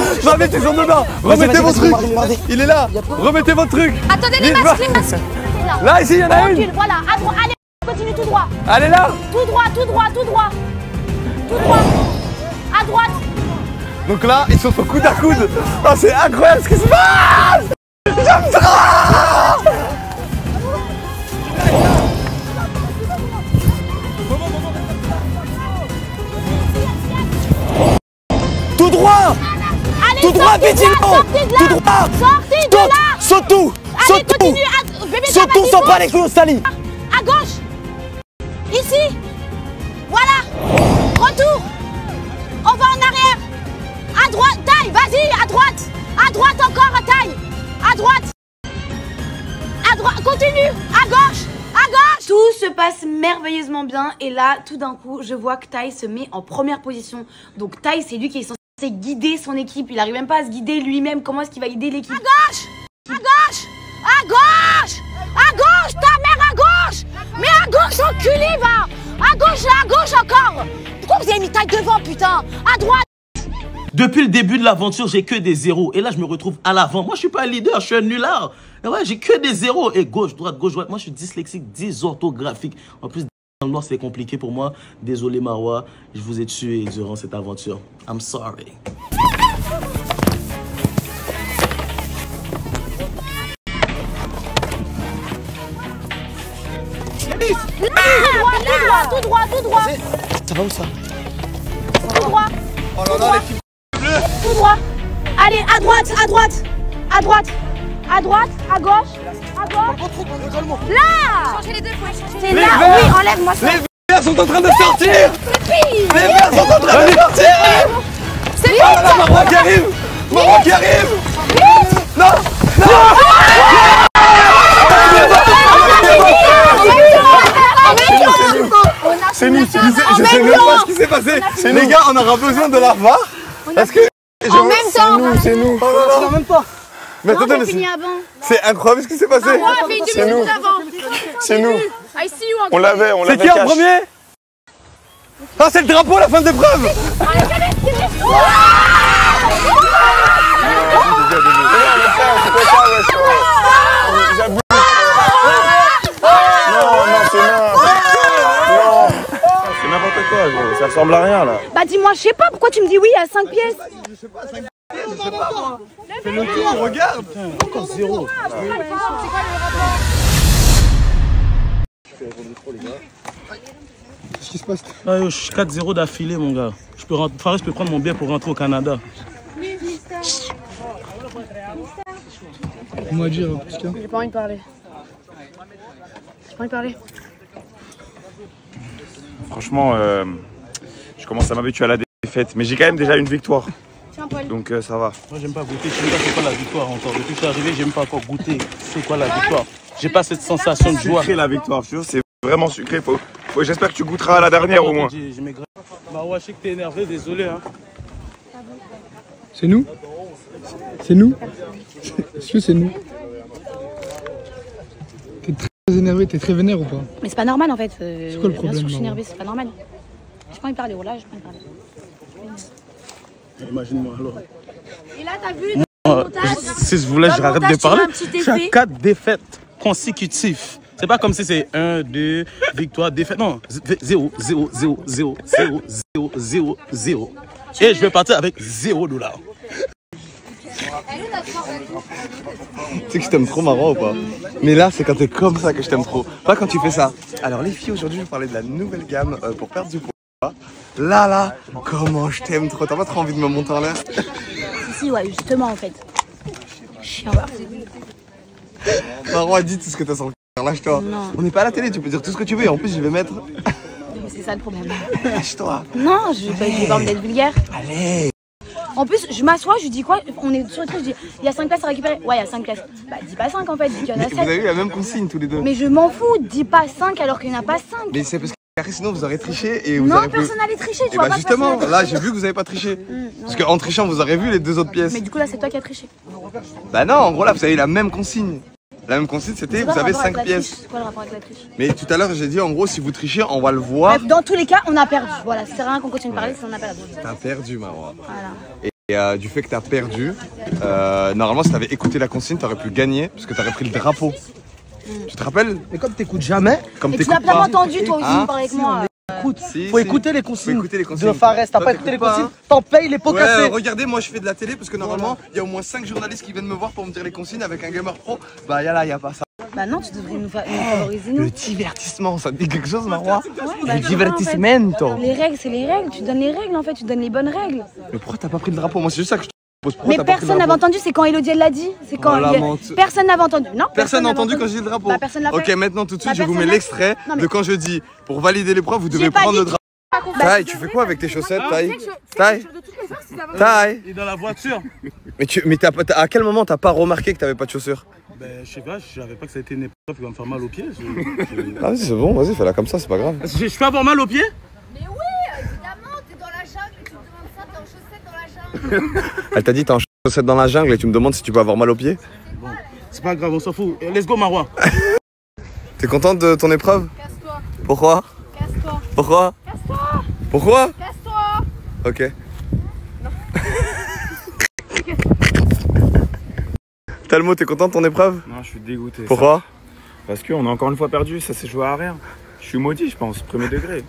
Remettez vos trucs. Il est là. Remettez votre truc. Attendez, les masques. Là, ici, il y en a une. Voilà, à droite. Allez, continue tout droit. Allez là. Tout droit. À droite. Donc là, ils sont au coude à coude. Oh, c'est incroyable ce qui se passe. J'aime ça. Tout droit. Allez, Tout droit, Bétino. Tout droit. Sortez de là. Saute tout. Allez, continue. Bébé, Saute tout sans pas les couilles au sali. À gauche. Ici. retour. On va en arrière. À droite, taille, vas-y, à droite. À droite encore, à taille. À droite. À droite, continue. À gauche. À gauche. Tout se passe merveilleusement bien et là, tout d'un coup, je vois que Tai se met en première position. Donc Tai, c'est lui qui est censé guider son équipe. Il arrive même pas à se guider lui-même. Comment est-ce qu'il va guider l'équipe? À gauche. À gauche. À gauche. À gauche, ta mère à gauche. Mais à gauche, enculé, va. À gauche encore. Pourquoi vous avez mis taille devant, putain? À droite. Depuis le début de l'aventure, j'ai que des zéros. Et là, je me retrouve à l'avant. Moi, je suis pas un leader, je suis un nulard. Et ouais, j'ai que des zéros. Et gauche, droite, gauche, droite. Moi, je suis dyslexique, dysorthographique. En plus, dans le noir, c'est compliqué pour moi. Désolé, Marwa. Je vous ai tué durant cette aventure. I'm sorry. Tout droit. Ça va où ça? Tout droit. Oh là là, l'équipe bleue. Tout droit. Allez, à droite. À droite, à gauche. Là. Changez les deux, faut changer. C'est là, oui, enlève-moi ça. Les verts sont en train de sortir. Les verts sont en train de sortir. C'est bon. Oh là là, Marwa qui arrive. Non. C'est nous, je sais même pas ce qui s'est passé. Les gars, on aura besoin de la VAR. Parce que en même temps, c'est nous. Non, même pas. Mais attendez, c'est incroyable ce qui s'est passé. C'est nous. C'est nous. On l'avait. C'est qui en premier? Ah, c'est le drapeau à la fin de l'épreuve. C'est n'importe quoi, gros. Ça ressemble à rien, là. Bah dis-moi, je sais pas, pourquoi tu me dis oui à 5 pièces? Je sais pas, 5 pièces, je sais pas moi. Fais le tour, regarde. Encore zéro. Qu'est-ce qui se passe? Ah, je suis 4-0 d'affilée, mon gars. Fares peut prendre mon billet pour rentrer au Canada. On va dire, Pascal. J'ai pas envie de parler. Franchement, je commence à m'habituer à la défaite. Mais j'ai quand même déjà une victoire. Donc ça va. Moi, j'aime pas goûter. Je sais pas c'est quoi la victoire encore. Depuis que je suis arrivé, j'aime pas encore goûter. C'est quoi la victoire? J'ai pas cette sensation de joie. Sucré la victoire, je te jure, c'est vraiment sucré. J'espère que tu goûteras à la dernière au moins. Marwa, je sais que t'es énervé, désolé. Hein. C'est nous? C'est nous? Est-ce que c'est nous? T'es très énervé, t'es très vénère ou pas? Mais c'est pas normal en fait. C'est quoi le problème? Bien sûr que je suis énervée, c'est pas normal. J'ai pas envie de parler, voilà, j'ai pas envie de parler. Imagine-moi alors. Et là, t'as vu? Si je voulais, j'arrête de parler. Je suis à 4 défaites consécutives. C'est pas comme si c'est 1, 2, victoire, défaite. Non, 0, 0, 0, 0, 0, 0, 0, 0. Et je vais partir avec $0. Tu sais que je t'aime trop, Marwa, ou pas? Mais là, c'est quand t'es comme ça que je t'aime trop. Pas quand tu fais ça. Alors les filles, aujourd'hui, je vais vous parler de la nouvelle gamme pour perdre du poids. Là, comment je t'aime trop. T'as pas trop envie de me monter en l'air? Si, ouais, justement, en fait. Chiant. Marwa, dis tout ce que t'as sur le cœur, lâche-toi. On n'est pas à la télé, tu peux dire tout ce que tu veux et en plus, je vais mettre... C'est ça le problème. Lâche-toi. Non, je vais pas envie d'être vulgaire. Allez. En plus, je m'assois, je dis quoi? On est sur le truc, je dis, il y a 5 places à récupérer. Ouais, il y a 5 places. Bah, dis pas 5 en fait, dis qu'il y en a 7. Vous avez eu la même consigne tous les deux. Mais je m'en fous, dis pas 5 alors qu'il n'y en a pas 5. Mais c'est parce que sinon vous aurez triché et vous non, aurez personne n'allait tricher, tu et vois bah pas. justement, là j'ai vu que vous avez pas triché. Parce qu'en trichant vous aurez vu les deux autres pièces. Mais du coup là c'est toi qui as triché. Bah non, en gros là vous avez la même consigne. La même consigne c'était vous avez 5 pièces. C'est quoi le rapport avec la triche? Mais tout à l'heure j'ai dit en gros si vous trichez on va le voir. Bref, dans tous les cas on a perdu. Voilà, c'est rien qu'on continue de parler si on a perdu. T'as perdu Marwa. Voilà. Et du fait que t'as perdu, normalement si t'avais écouté la consigne t'aurais pu gagner parce que t'aurais pris le drapeau. Tu te rappelles? Mais comme t'écoutes jamais, comme et tu n'as pas entendu toi aussi parler avec moi. Écoute, faut écouter les consignes de Fares. T'as pas écouté les pas, consignes, t'en payes les pots cassés. Regardez, moi je fais de la télé parce que normalement il y a au moins 5 journalistes qui viennent me voir pour me dire les consignes avec un gamer pro. Bah y a pas ça. Bah non, tu devrais nous favoriser nous. Le divertissement, ça te dit quelque chose Marwa? Le divertimento. Les règles, c'est les règles. Tu donnes les règles en fait, tu donnes les bonnes règles. Mais pourquoi t'as pas pris le drapeau? Moi c'est juste ça que je te pose. Mais personne n'avait entendu, c'est quand Elodie elle l'a dit. C'est quand personne n'avait entendu. Non. Personne n'a entendu quand j'ai dit le drapeau. Bah, personne l'a fait. Ok, maintenant tout de suite je vous mets l'extrait de quand je dis pour valider l'épreuve vous devez prendre le drapeau. Taï, tu fais quoi avec tes chaussettes, Taï? Taï, Taï. Il est dans la voiture. Mais à quel moment t'as pas remarqué que t'avais pas de chaussures? Ben, je sais pas, je savais pas que ça a été une épreuve qui va me faire mal aux pieds. Ah, vas-y, c'est bon, vas-y, fais-la comme ça, c'est pas grave. Je peux avoir mal aux pieds? Mais oui, évidemment, t'es dans la jungle et tu me demandes ça, t'es en chaussettes dans la jungle. Elle t'a dit t'es en chaussettes dans la jungle et tu me demandes si tu peux avoir mal aux pieds? Bon, c'est pas grave, on s'en fout. Let's go, Marois. T'es contente de ton épreuve? Casse-toi. Pourquoi? Casse-toi. Pourquoi? Casse-toi. Pourquoi? Casse-toi. Ok. Talmo, t'es content de ton épreuve? Non, je suis dégoûté. Pourquoi? Parce qu'on a encore une fois perdu, ça s'est joué à rien. Je suis maudit, je pense, premier degré.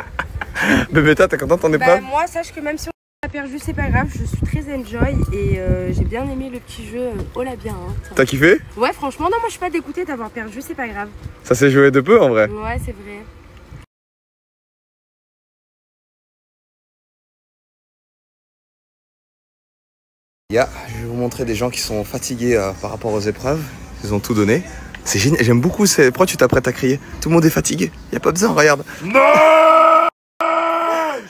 Bébéta, t'es content de ton épreuve? Moi, sache que même si on a perdu, c'est pas grave, je suis très enjoy et j'ai bien aimé le petit jeu au labyrinthe. T'as kiffé? Ouais, franchement, non, moi je suis pas dégoûtée d'avoir perdu, c'est pas grave. Ça s'est joué de peu en vrai? Ouais, c'est vrai. Je vais vous montrer des gens qui sont fatigués par rapport aux épreuves. Ils ont tout donné. C'est génial, j'aime beaucoup. Pourquoi tu t'apprêtes à crier? Tout le monde est fatigué. Y a pas besoin, regarde. Non!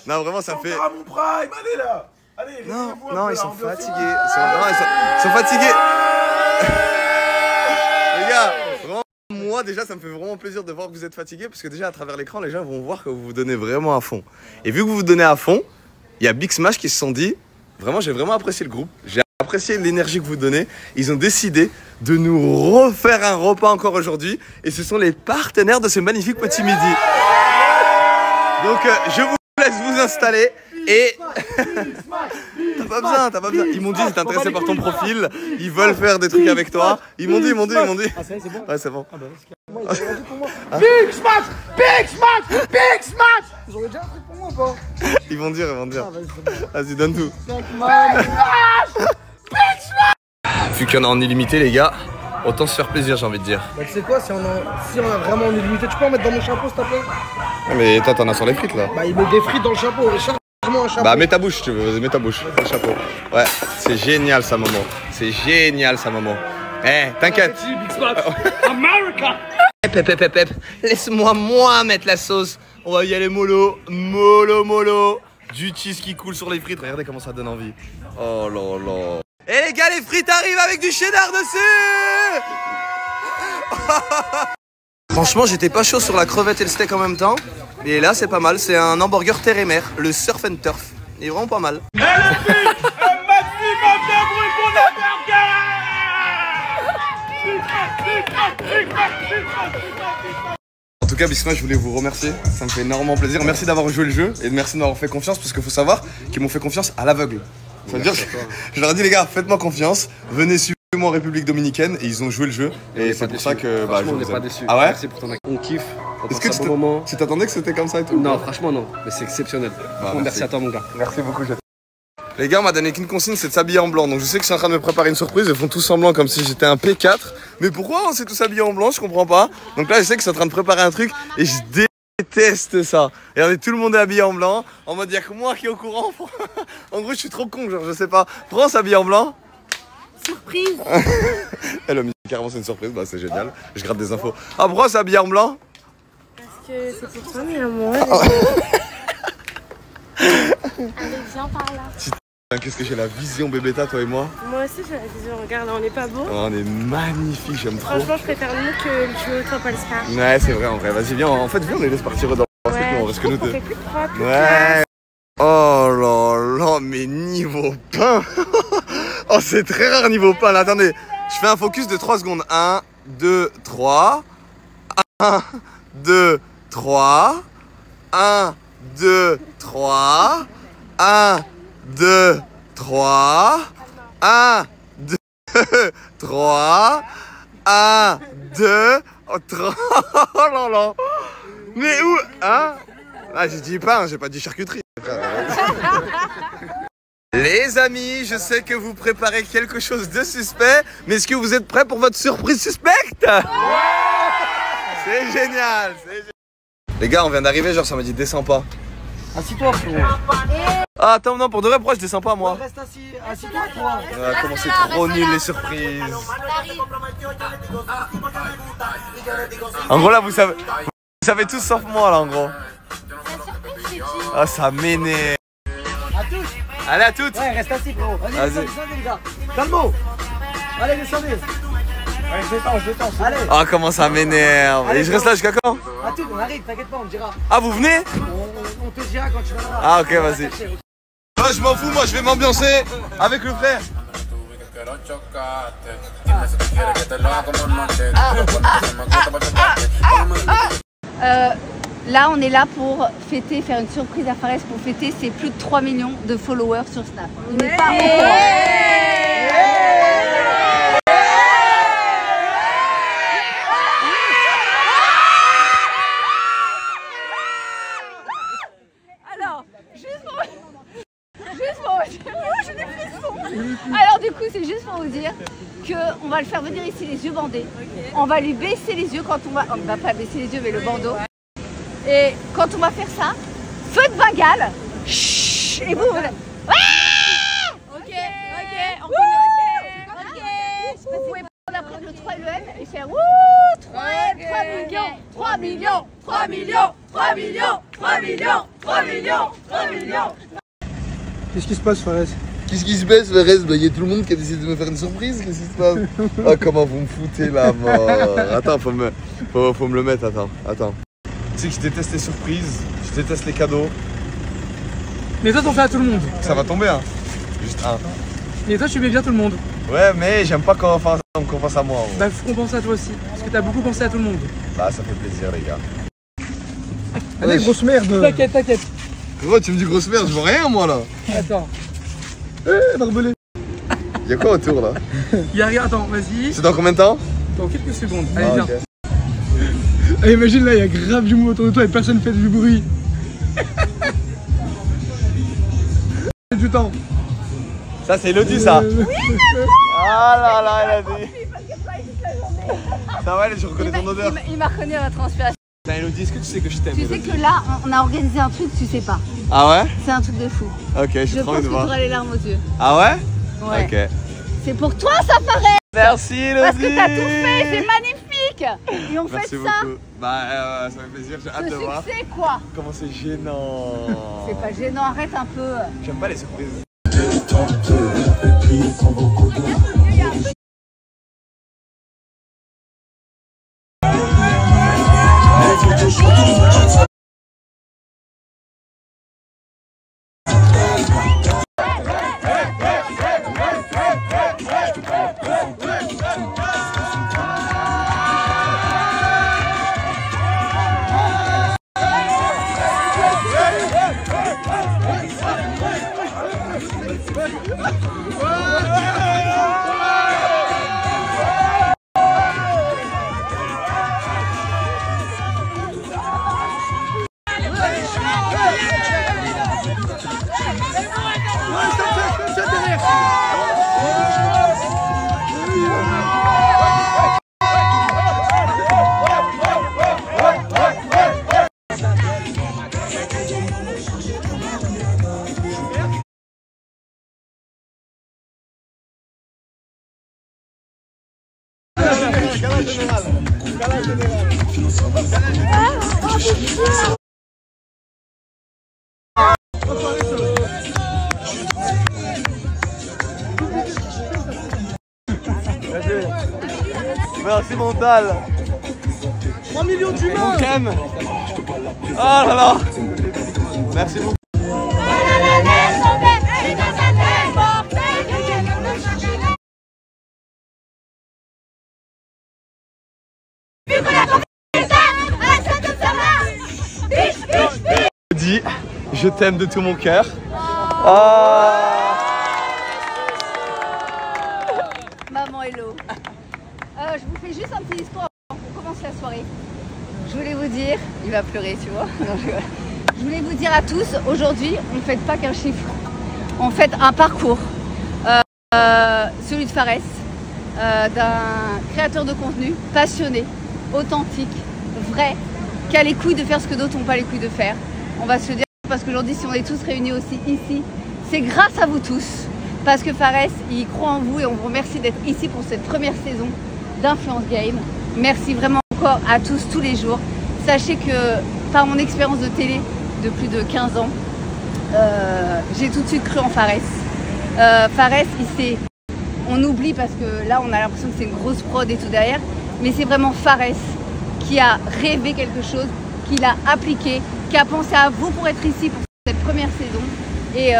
Non, vraiment, ça me fait. À mon prime, allez là! Allez, non, ils sont fatigués. Ils sont fatigués. Les gars, vraiment, moi déjà, ça me fait vraiment plaisir de voir que vous êtes fatigués parce que déjà, à travers l'écran, les gens vont voir que vous vous donnez vraiment à fond. Et vu que vous vous donnez à fond, il y a Big Smash qui se sont dit. Vraiment, j'ai vraiment apprécié le groupe. J'ai apprécié l'énergie que vous donnez. Ils ont décidé de nous refaire un repas encore aujourd'hui. Et ce sont les partenaires de ce magnifique petit midi. Donc, je vous laisse vous installer. Et t'as pas besoin. Ils m'ont dit qu'ils étaient intéressés par ton profil. Ils veulent faire des trucs avec toi. Ils m'ont dit. Ah, c'est bon? Ouais, c'est bon. Big Smash! Big Smash! Big Smash! Ils auraient déjà un truc pour moi ou pas? Ils vont dire. Vas-y, donne tout. Vu qu'il y en a en illimité, les gars, autant se faire plaisir, j'ai envie de dire. Bah, tu sais quoi, si on a vraiment en illimité, tu peux en mettre dans mon chapeau, s'il te plaît? Mais toi, t'en as sur les frites là. Bah, il met des frites dans le chapeau. Charge-moi un chapeau. Bah, mets ta bouche, tu veux. Vas-y, mets ta bouche. Le chapeau. Ouais, c'est génial, ça, maman. C'est génial, ça, maman. Eh, t'inquiète. America! Pep. Laisse-moi mettre la sauce. On va y aller mollo. Mollo. Du cheese qui coule sur les frites. Regardez comment ça donne envie. Oh là là. Et les gars, les frites arrivent avec du cheddar dessus. Franchement, j'étais pas chaud sur la crevette et le steak en même temps. Et là, c'est pas mal. C'est un hamburger terre et mer. Le surf and turf. Il est vraiment pas mal. Et le big, un maximum de bruit pour le burger! En tout cas, Big Smash, je voulais vous remercier. Ça me fait énormément plaisir. Merci d'avoir joué le jeu et merci de m'avoir fait confiance parce qu'il faut savoir qu'ils m'ont fait confiance à l'aveugle. Ça veut dire que je leur ai dit, les gars, faites-moi confiance. Venez suivre moi en République Dominicaine et ils ont joué le jeu. Et c'est pour ça que. Franchement, on n'est pas déçus. Ah ouais? Merci pour ton accueil. On kiffe. Est-ce que tu t'attendais que c'était comme ça et tout? Non, franchement, non. Mais c'est exceptionnel. Merci à toi, mon gars. Merci beaucoup. Les gars, on m'a donné qu'une consigne, c'est de s'habiller en blanc. Donc je sais que je suis en train de me préparer une surprise. Ils font tous semblant comme si j'étais un P4. Mais pourquoi on s'est tous habillés en blanc? Je comprends pas. Donc là, je sais que je suis en train de préparer un truc et je déteste ça. Regardez, tout le monde est habillé en blanc. En mode, il y a que moi qui est au courant. En gros, je suis trop con, genre, je sais pas. Pourquoi on s'habille en blanc? Surprise. Elle a mis carrément, c'est une surprise. Bah, c'est génial. Je gratte des infos. Ah, pourquoi on s'habille en blanc? Parce que c'est pour toi, mais à moi. Allez, viens par là. Qu'est-ce que j'ai la vision, Bébéta, toi et moi? Moi aussi j'ai la vision, regarde là on est pas beau. Oh, on est magnifique, j'aime trop. Franchement je préfère mieux que le jeu au Top All-Star. Ouais, c'est vrai en vrai, vas-y viens, en fait viens on les laisse partir dans le basket, on reste que nous deux. Fait plus de 3, plus ouais. Oh là là, mais niveau pain. Oh c'est très rare niveau pain là, attendez. Je fais un focus de 3 secondes. 1, 2, 3. 1, 2, 3. 1, 2, 3. 1, 2, 3, 1, 2, 3, 1, 2, 3, oh là là. Mais où? Hein? Ah, j'ai dit pain, j'ai pas dit charcuterie. Les amis, je sais que vous préparez quelque chose de suspect, mais est-ce que vous êtes prêts pour votre surprise suspecte? C'est génial, c'est génial. Les gars, on vient d'arriver, genre ça m'a dit descends pas. Assis-toi, frérot. Ah, attends, non, pour de vrai, pourquoi je descends pas, moi? Reste assis, assis-toi, toi. Comment c'est trop nul, les surprises. En gros, là, vous savez tous sauf moi, là, en gros. Oh, ça m'énerve. À tous. Allez, à toutes. Ouais, reste assis, frérot. Vas-y, descendez, les gars. Calme. Allez, descendez. Ouais, je détends. Allez. Oh, comment ça m'énerve. Et je reste là jusqu'à quand? À tout, on arrive, t'inquiète pas, on te dira. Ah, vous venez? On te dira quand tu viendras. Ah, ok, vas-y. Oh, je m'en fous, moi, je vais m'ambiancer avec le frère. Là, on est là pour fêter, faire une surprise à Fares pour fêter ses plus de 3 millions de followers sur Snap. Il n'est pas Alors, alors du coup, c'est juste pour vous dire qu'on va le faire venir ici les yeux bandés. On va lui baisser les yeux quand on va... On ne va pas baisser les yeux, mais le bandeau. Et quand on va faire ça, feu de Bengale. Chut, et vous... Ok, on connaît, ok. Vous pouvez prendre après le 3 et le M et faire wouh, 3 millions, 3 millions, 3 millions, 3 millions, 3 millions, 3 millions, 3 millions. Qu'est-ce qui se passe, Fares? Qu'est-ce qui se passe, Fares? Il y a tout le monde qui a décidé de me faire une surprise. Qu'est-ce qui se passe? Oh, comment vous me foutez la mort. Attends, faut me le mettre, attends. Tu sais que je déteste les surprises, je déteste les cadeaux. Mais toi, t'en fais à tout le monde. Ça va tomber, hein. Juste un. Et toi, tu mets bien tout le monde. Ouais, mais j'aime pas qu'on pense à moi. Gros. Bah, faut qu'on pense à toi aussi. Parce que t'as beaucoup pensé à tout le monde. Bah, ça fait plaisir, les gars. Allez, grosse merde. T'inquiète. Gros, tu me dis grosse merde, je vois rien, moi, là. Attends. Barbelé. Y'a quoi autour, là? Y'a rien, attends, vas-y. C'est dans combien de temps? Dans quelques secondes. Allez, viens. Okay. Ah, imagine là, il y a grave du monde autour de toi et personne fait du bruit. Du temps. Ça, c'est Elodie, ça. Ah là, elle a dit. Ça va, je reconnais ton odeur. Il m'a reconnu à la transpiration. Elodie, est-ce que tu sais que je t'aime? Tu sais que là, on a organisé un truc, tu sais pas. Ah ouais? C'est un truc de fou. Ok, je pense que tu auras les larmes aux yeux. Ah ouais? Ouais. Ok. C'est pour toi, ça paraît. Merci, Elodie. Parce que t'as tout fait, c'est magnifique. Et on fait ça. Beaucoup. Bah, ça fait plaisir, j'ai hâte de voir. C'est quoi? Comment c'est gênant. C'est pas gênant, arrête un peu. J'aime pas les surprises. Merci Montal. 3 millions d'humains. Mon Ken. Oh là là. Merci beaucoup. Dis, je t'aime de tout mon cœur. Maman hello. Je vous fais juste un petit discours avant qu'on commence la soirée. Je voulais vous dire, il va pleurer, tu vois. Non, je voulais vous dire à tous, aujourd'hui, on ne fête pas qu'un chiffre. On fête un parcours. Celui de Fares, d'un créateur de contenu passionné, authentique, vrai, qui a les couilles de faire ce que d'autres n'ont pas les couilles de faire. On va se le dire parce qu'aujourd'hui, si on est tous réunis aussi ici, c'est grâce à vous tous. Parce que Fares, il croit en vous et on vous remercie d'être ici pour cette première saison d'Influence Game. Merci vraiment encore à tous, tous les jours. Sachez que par mon expérience de télé de plus de 15 ans, j'ai tout de suite cru en Fares. Fares, on oublie parce que là on a l'impression que c'est une grosse prod et tout derrière, mais c'est vraiment Fares qui a rêvé quelque chose, qui l'a appliqué, qui a pensé à vous pour être ici pour cette première saison et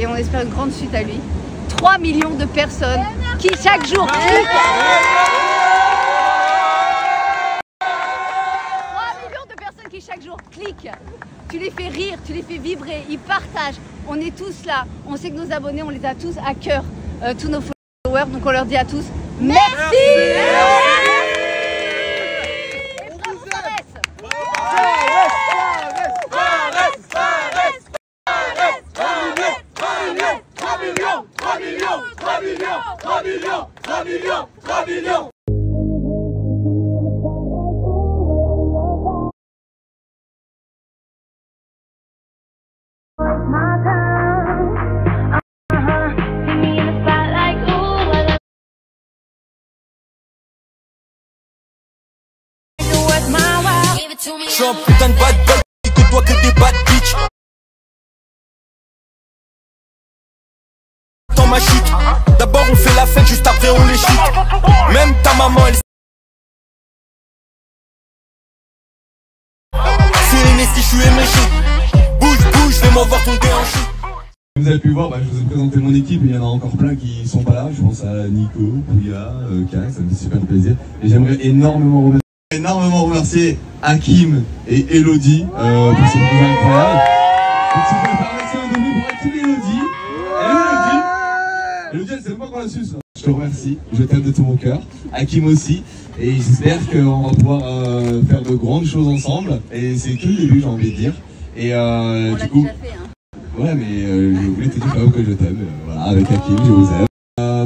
on espère une grande suite à lui. 3 millions de personnes qui chaque jour cliquent. 3 millions de personnes qui chaque jour cliquent. Tu les fais rire, tu les fais vibrer, ils partagent. On est tous là. On sait que nos abonnés, on les a tous à cœur, tous nos followers. Donc on leur dit à tous merci. Je suis un putain de bad boy qui côtoie que des bad bitch. Dans ma chute, d'abord on fait la fête, juste après on les chute. Même ta maman elle c'est aimé si je suis éméché. Bouge, bouge, fais-moi voir ton déhanché. Vous avez pu voir, je vous ai présenté mon équipe et il y en a encore plein qui sont pas là. Je pense à Nico, Pouya, Kai, ça me fait super plaisir. Et j'aimerais énormément remercier Hakim et Elodie pour ce projet incroyable. Donc si vous pouvez faire un de nous pour Hakim et Elodie. Elodie, elle sait même pas qu'on la suce. Je te remercie, je t'aime de tout mon cœur. Hakim aussi. Et j'espère qu'on va pouvoir faire de grandes choses ensemble. Et c'est que le début, j'ai envie de dire. Et du coup... Ouais, mais je voulais te dire quand même que je t'aime. Voilà, avec Hakim, je vous aime.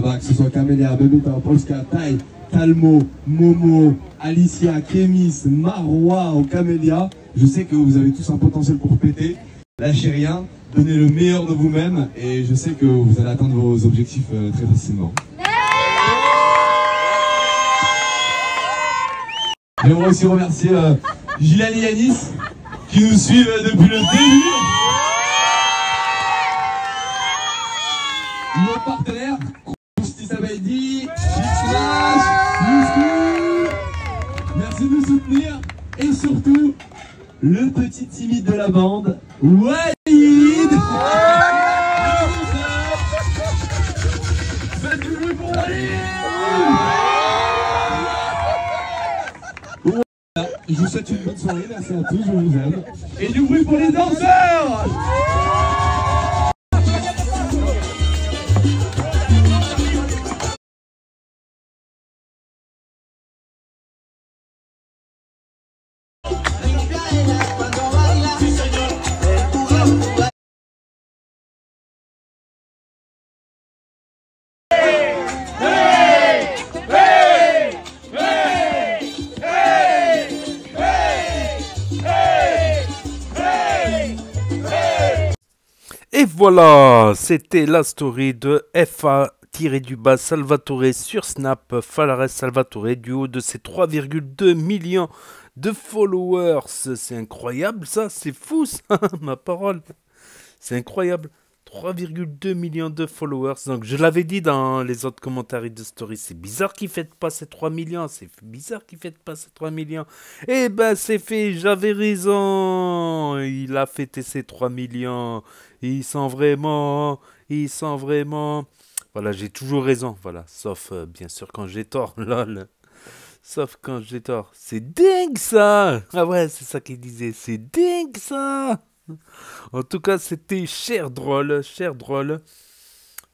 Que ce soit Camélia, Bebita, Polska, Tai, Talmo, Momo, Alicia, Kémis, Marwa ou Camélia, je sais que vous avez tous un potentiel pour péter. Lâchez rien, donnez le meilleur de vous-même et je sais que vous allez atteindre vos objectifs très facilement. J'aimerais aussi remercier Gilal et Yanis qui nous suivent depuis le début. Nos partenaires, Isabelle, merci de nous soutenir et surtout le petit timide de la bande, Walid. Faites du bruit pour Walid. Voilà, je vous souhaite une bonne soirée, merci à tous, je vous aime. Et du bruit pour les danseurs. Et voilà, c'était la story de FA-du-bas Salvatore sur Snap, Fares Salvatore, du haut de ses 3,2 millions de followers. C'est incroyable ça, c'est fou ça, ma parole. C'est incroyable, 3,2 millions de followers. Donc je l'avais dit dans les autres commentaires de story, c'est bizarre qu'il ne fête pas ces 3 millions, c'est bizarre qu'il ne fête pas ces 3 millions. Eh ben c'est fait, j'avais raison, il a fêté ses 3 millions. Il sent vraiment, voilà, j'ai toujours raison, voilà, sauf bien sûr quand j'ai tort, lol, sauf quand j'ai tort, c'est dingue ça, ah ouais, c'est ça qu'il disait, c'est dingue ça, en tout cas, c'était cher drôle,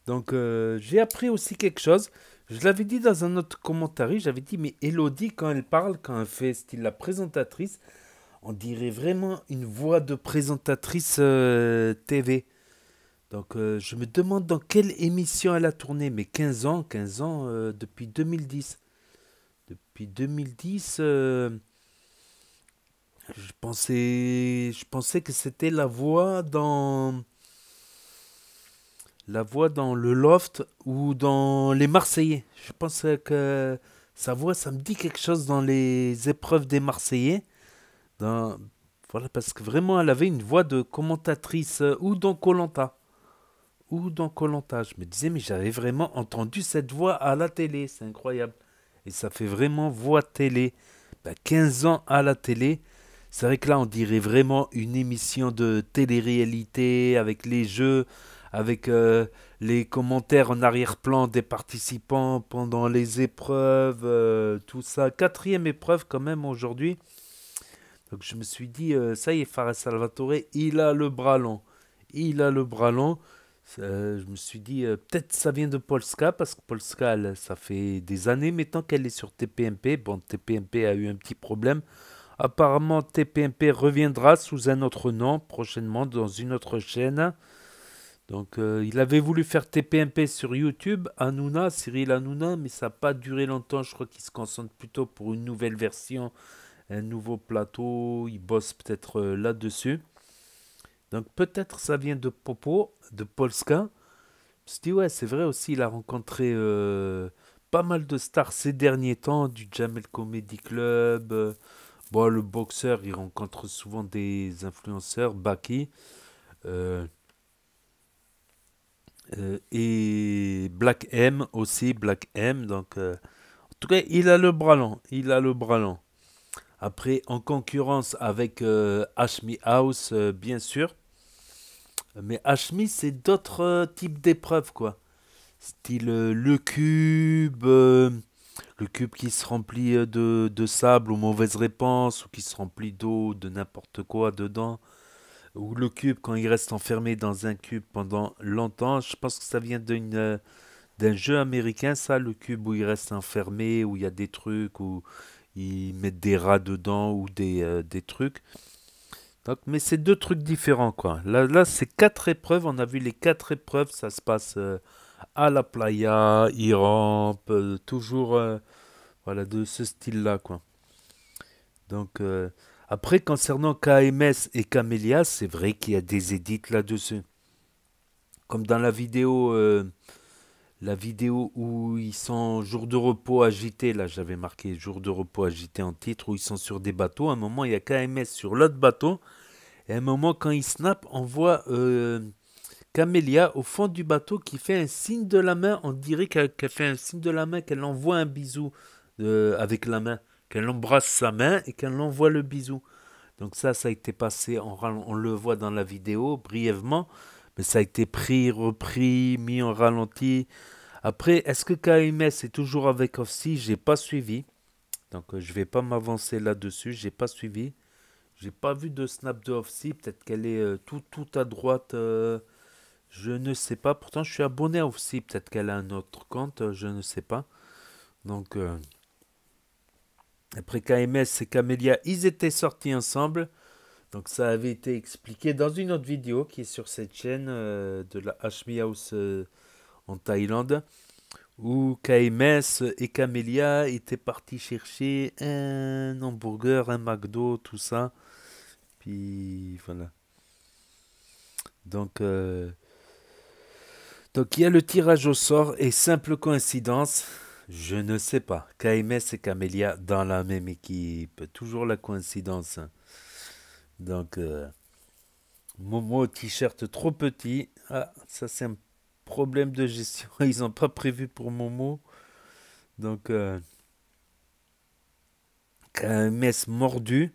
donc j'ai appris aussi quelque chose, je l'avais dit dans un autre commentaire, j'avais dit, mais Elodie, quand elle parle, quand elle fait style la présentatrice, on dirait vraiment une voix de présentatrice TV. Donc je me demande dans quelle émission elle a tourné. Mais 15 ans depuis 2010. Depuis 2010, je pensais que c'était la voix dans le Loft ou dans les Marseillais. Je pensais que sa voix, ça me dit quelque chose dans les épreuves des Marseillais. Voilà, parce que vraiment, elle avait une voix de commentatrice ou dans koh Ou dans koh. Je me disais, mais j'avais vraiment entendu cette voix à la télé. C'est incroyable. Et ça fait vraiment voix télé. 15 ans à la télé. C'est vrai que là, on dirait vraiment une émission de télé-réalité avec les jeux, avec les commentaires en arrière-plan des participants pendant les épreuves, tout ça. 4e épreuve quand même aujourd'hui. Donc je me suis dit, ça y est, Fares Salvatore, il a le bras long. Il a le bras long. Je me suis dit, peut-être ça vient de Polska, parce que Polska, ça fait des années maintenant qu'elle est sur TPMP. Bon, TPMP a eu un petit problème. Apparemment, TPMP reviendra sous un autre nom prochainement dans une autre chaîne. Donc, il avait voulu faire TPMP sur YouTube, Hanouna, Cyril Hanouna, mais ça n'a pas duré longtemps. Je crois qu'il se concentre plutôt pour une nouvelle version, un nouveau plateau. Il bosse peut-être là-dessus. Donc, peut-être ça vient de Popo, de Polska. Je me suis dit, ouais, c'est vrai aussi, il a rencontré pas mal de stars ces derniers temps, du Jamel Comedy Club. Bon, le boxeur, il rencontre souvent des influenceurs, Baki. Et Black M aussi, Black M. Donc, en tout cas, il a le bras long. Il a le bras long. Après, en concurrence avec Hashmi House, bien sûr. Mais Hashmi, c'est d'autres types d'épreuves, quoi. Style le cube qui se remplit de sable aux mauvaises réponses, ou qui se remplit d'eau, de n'importe quoi dedans. Ou le cube quand il reste enfermé dans un cube pendant longtemps. Je pense que ça vient d'un jeu américain, ça, le cube où il reste enfermé, où il y a des trucs, où ils mettent des rats dedans ou des trucs. Donc, mais c'est 2 trucs différents, quoi. Là c'est 4 épreuves. On a vu les 4 épreuves. Ça se passe à la playa, ils rampent, toujours voilà, de ce style-là, quoi. Donc, après, concernant KMS et Camélia, c'est vrai qu'il y a des edits là-dessus. Comme dans la vidéo où ils sont jour de repos agité, là j'avais marqué jour de repos agité en titre, où ils sont sur des bateaux. À un moment, il y a KMS sur l'autre bateau. Et à un moment, quand ils snap, on voit Camélia au fond du bateau qui fait un signe de la main. On dirait qu'elle fait un signe de la main, qu'elle envoie un bisou avec la main. Qu'elle embrasse sa main et qu'elle envoie le bisou. Donc ça a été passé, on le voit dans la vidéo brièvement. Mais ça a été pris, repris, mis en ralenti. Après, est-ce que KMS est toujours avec Offsi? J'ai pas suivi. Donc, je vais pas m'avancer là-dessus. J'ai pas suivi. J'ai pas vu de snap de Offsi. Peut-être qu'elle est tout à droite. Je ne sais pas. Pourtant, je suis abonné à Offsi. Peut-être qu'elle a un autre compte. Je ne sais pas. Donc, après KMS et Camélia, ils étaient sortis ensemble. Donc ça avait été expliqué dans une autre vidéo qui est sur cette chaîne de la Hashmi House en Thaïlande, où KMS et Camélia étaient partis chercher un hamburger, un McDo, tout ça. Puis voilà. Donc il y a le tirage au sort et simple coïncidence, je ne sais pas. KMS et Camélia dans la même équipe, toujours la coïncidence. Donc, Momo, t-shirt trop petit. Ah, ça c'est un problème de gestion. Ils n'ont pas prévu pour Momo. Donc, KMS mordu.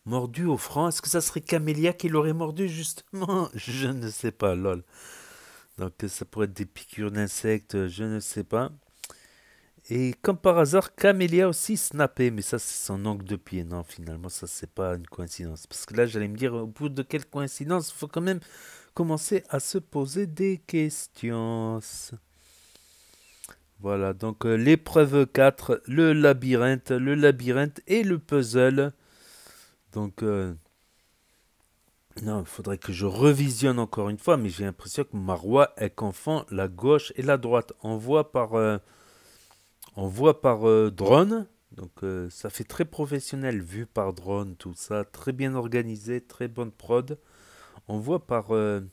Mordu au franc. Est-ce que ça serait Camélia qui l'aurait mordu justement? Je ne sais pas, lol. Donc, ça pourrait être des piqûres d'insectes. Je ne sais pas. Et comme par hasard, Camélia aussi snappé, mais ça c'est son ongle de pied. Non, finalement, ça c'est pas une coïncidence. Parce que là, j'allais me dire, au bout de quelle coïncidence, il faut quand même commencer à se poser des questions. Voilà, donc l'épreuve 4, le labyrinthe et le puzzle. Donc, non, il faudrait que je revisionne encore une fois, mais j'ai l'impression que Marois, elle confond la gauche et la droite. On voit par drone, donc ça fait très professionnel, vu par drone, tout ça, très bien organisé, très bonne prod. On voit par... elle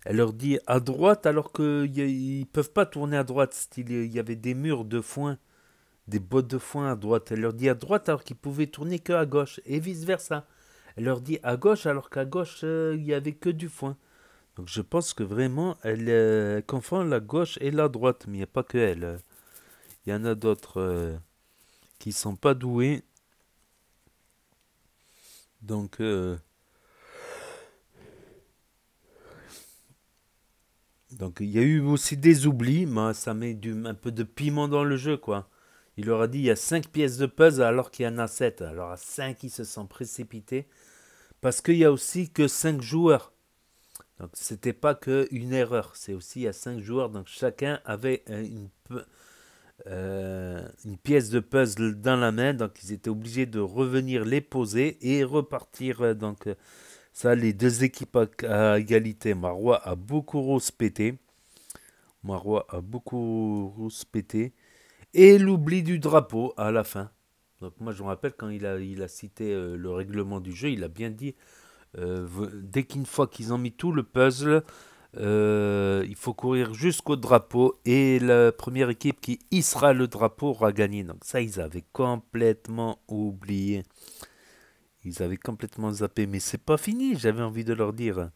leur dit à droite, alors qu'ils ne peuvent pas tourner à droite, style, il y avait des murs de foin, des bottes de foin à droite. Elle leur dit à droite, alors qu'ils pouvaient tourner que à gauche, et vice-versa. Elle leur dit à gauche, alors qu'à gauche, il n'y avait que du foin. Donc je pense que vraiment, elle confond la gauche et la droite. Mais il n'y a pas que elle. Il y en a d'autres qui sont pas doués. Donc... Donc il y a eu aussi des oublis, mais ça met un peu de piment dans le jeu, quoi. Il leur a dit il y a 5 pièces de puzzle alors qu'il y en a 7. Alors à 5, ils se sont précipités. Parce qu'il y a aussi que 5 joueurs. Donc c'était pas qu'une erreur. C'est aussi il y a 5 joueurs. Donc chacun avait une pièce de puzzle dans la main. Donc ils étaient obligés de revenir les poser et repartir. Donc... Ça, les deux équipes à égalité. Marois a beaucoup rouspété. Et l'oubli du drapeau à la fin. Donc moi, je me rappelle quand il a cité le règlement du jeu, il a bien dit, dès qu'une fois qu'ils ont mis tout le puzzle, il faut courir jusqu'au drapeau. Et la première équipe qui hissera le drapeau aura gagné. Donc ça, ils avaient complètement oublié. Ils avaient complètement zappé, mais c'est pas fini, j'avais envie de leur dire.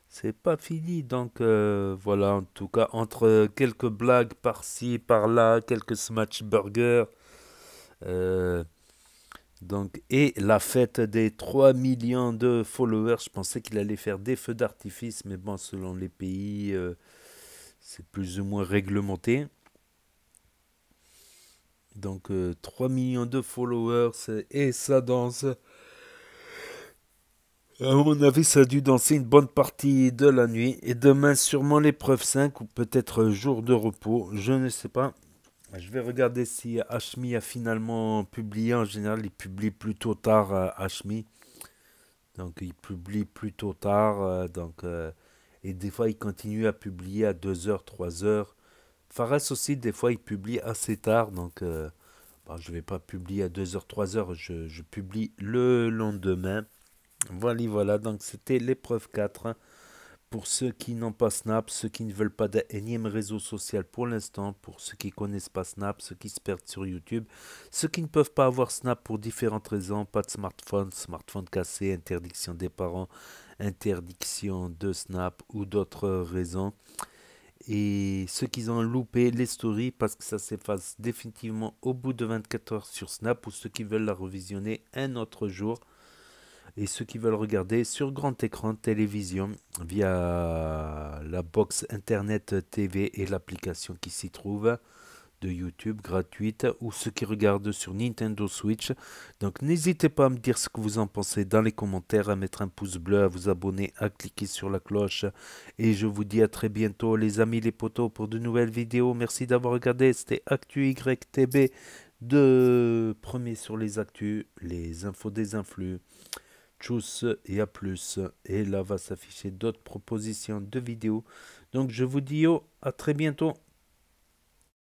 C'est pas fini, donc voilà, en tout cas, entre quelques blagues par-ci, par-là, quelques smash burgers, donc, et la fête des 3 millions de followers, je pensais qu'il allait faire des feux d'artifice, mais bon, selon les pays, c'est plus ou moins réglementé. Donc 3 millions de followers et ça danse. À mon avis, ça a dû danser une bonne partie de la nuit. Et demain, sûrement l'épreuve 5 ou peut-être jour de repos. Je ne sais pas. Je vais regarder si Hashmi a finalement publié. En général, il publie plutôt tard, Hashmi. Donc il publie plutôt tard. Et des fois, il continue à publier à 2h, 3h. Fares aussi, des fois, il publie assez tard, donc je ne vais pas publier à 2h, 3h, je publie le lendemain. Voilà, donc c'était l'épreuve 4. Hein. Pour ceux qui n'ont pas Snap, ceux qui ne veulent pas d'un énième réseau social pour l'instant, pour ceux qui ne connaissent pas Snap, ceux qui se perdent sur YouTube, ceux qui ne peuvent pas avoir Snap pour différentes raisons, pas de smartphone cassé, interdiction des parents, interdiction de Snap ou d'autres raisons. Et ceux qui ont loupé les stories parce que ça s'efface définitivement au bout de 24 heures sur Snap, ou ceux qui veulent la revisionner un autre jour, et ceux qui veulent regarder sur grand écran télévision via la box internet TV et l'application qui s'y trouve de YouTube gratuite, ou ceux qui regardent sur Nintendo Switch. Donc n'hésitez pas à me dire ce que vous en pensez dans les commentaires, à mettre un pouce bleu, à vous abonner, à cliquer sur la cloche. Et je vous dis à très bientôt les amis, les potos, pour de nouvelles vidéos. Merci d'avoir regardé, c'était Actu YTB, de premier sur les actus, les infos des influx. Tchuss et à plus. Et là va s'afficher d'autres propositions de vidéos. Donc je vous dis à très bientôt.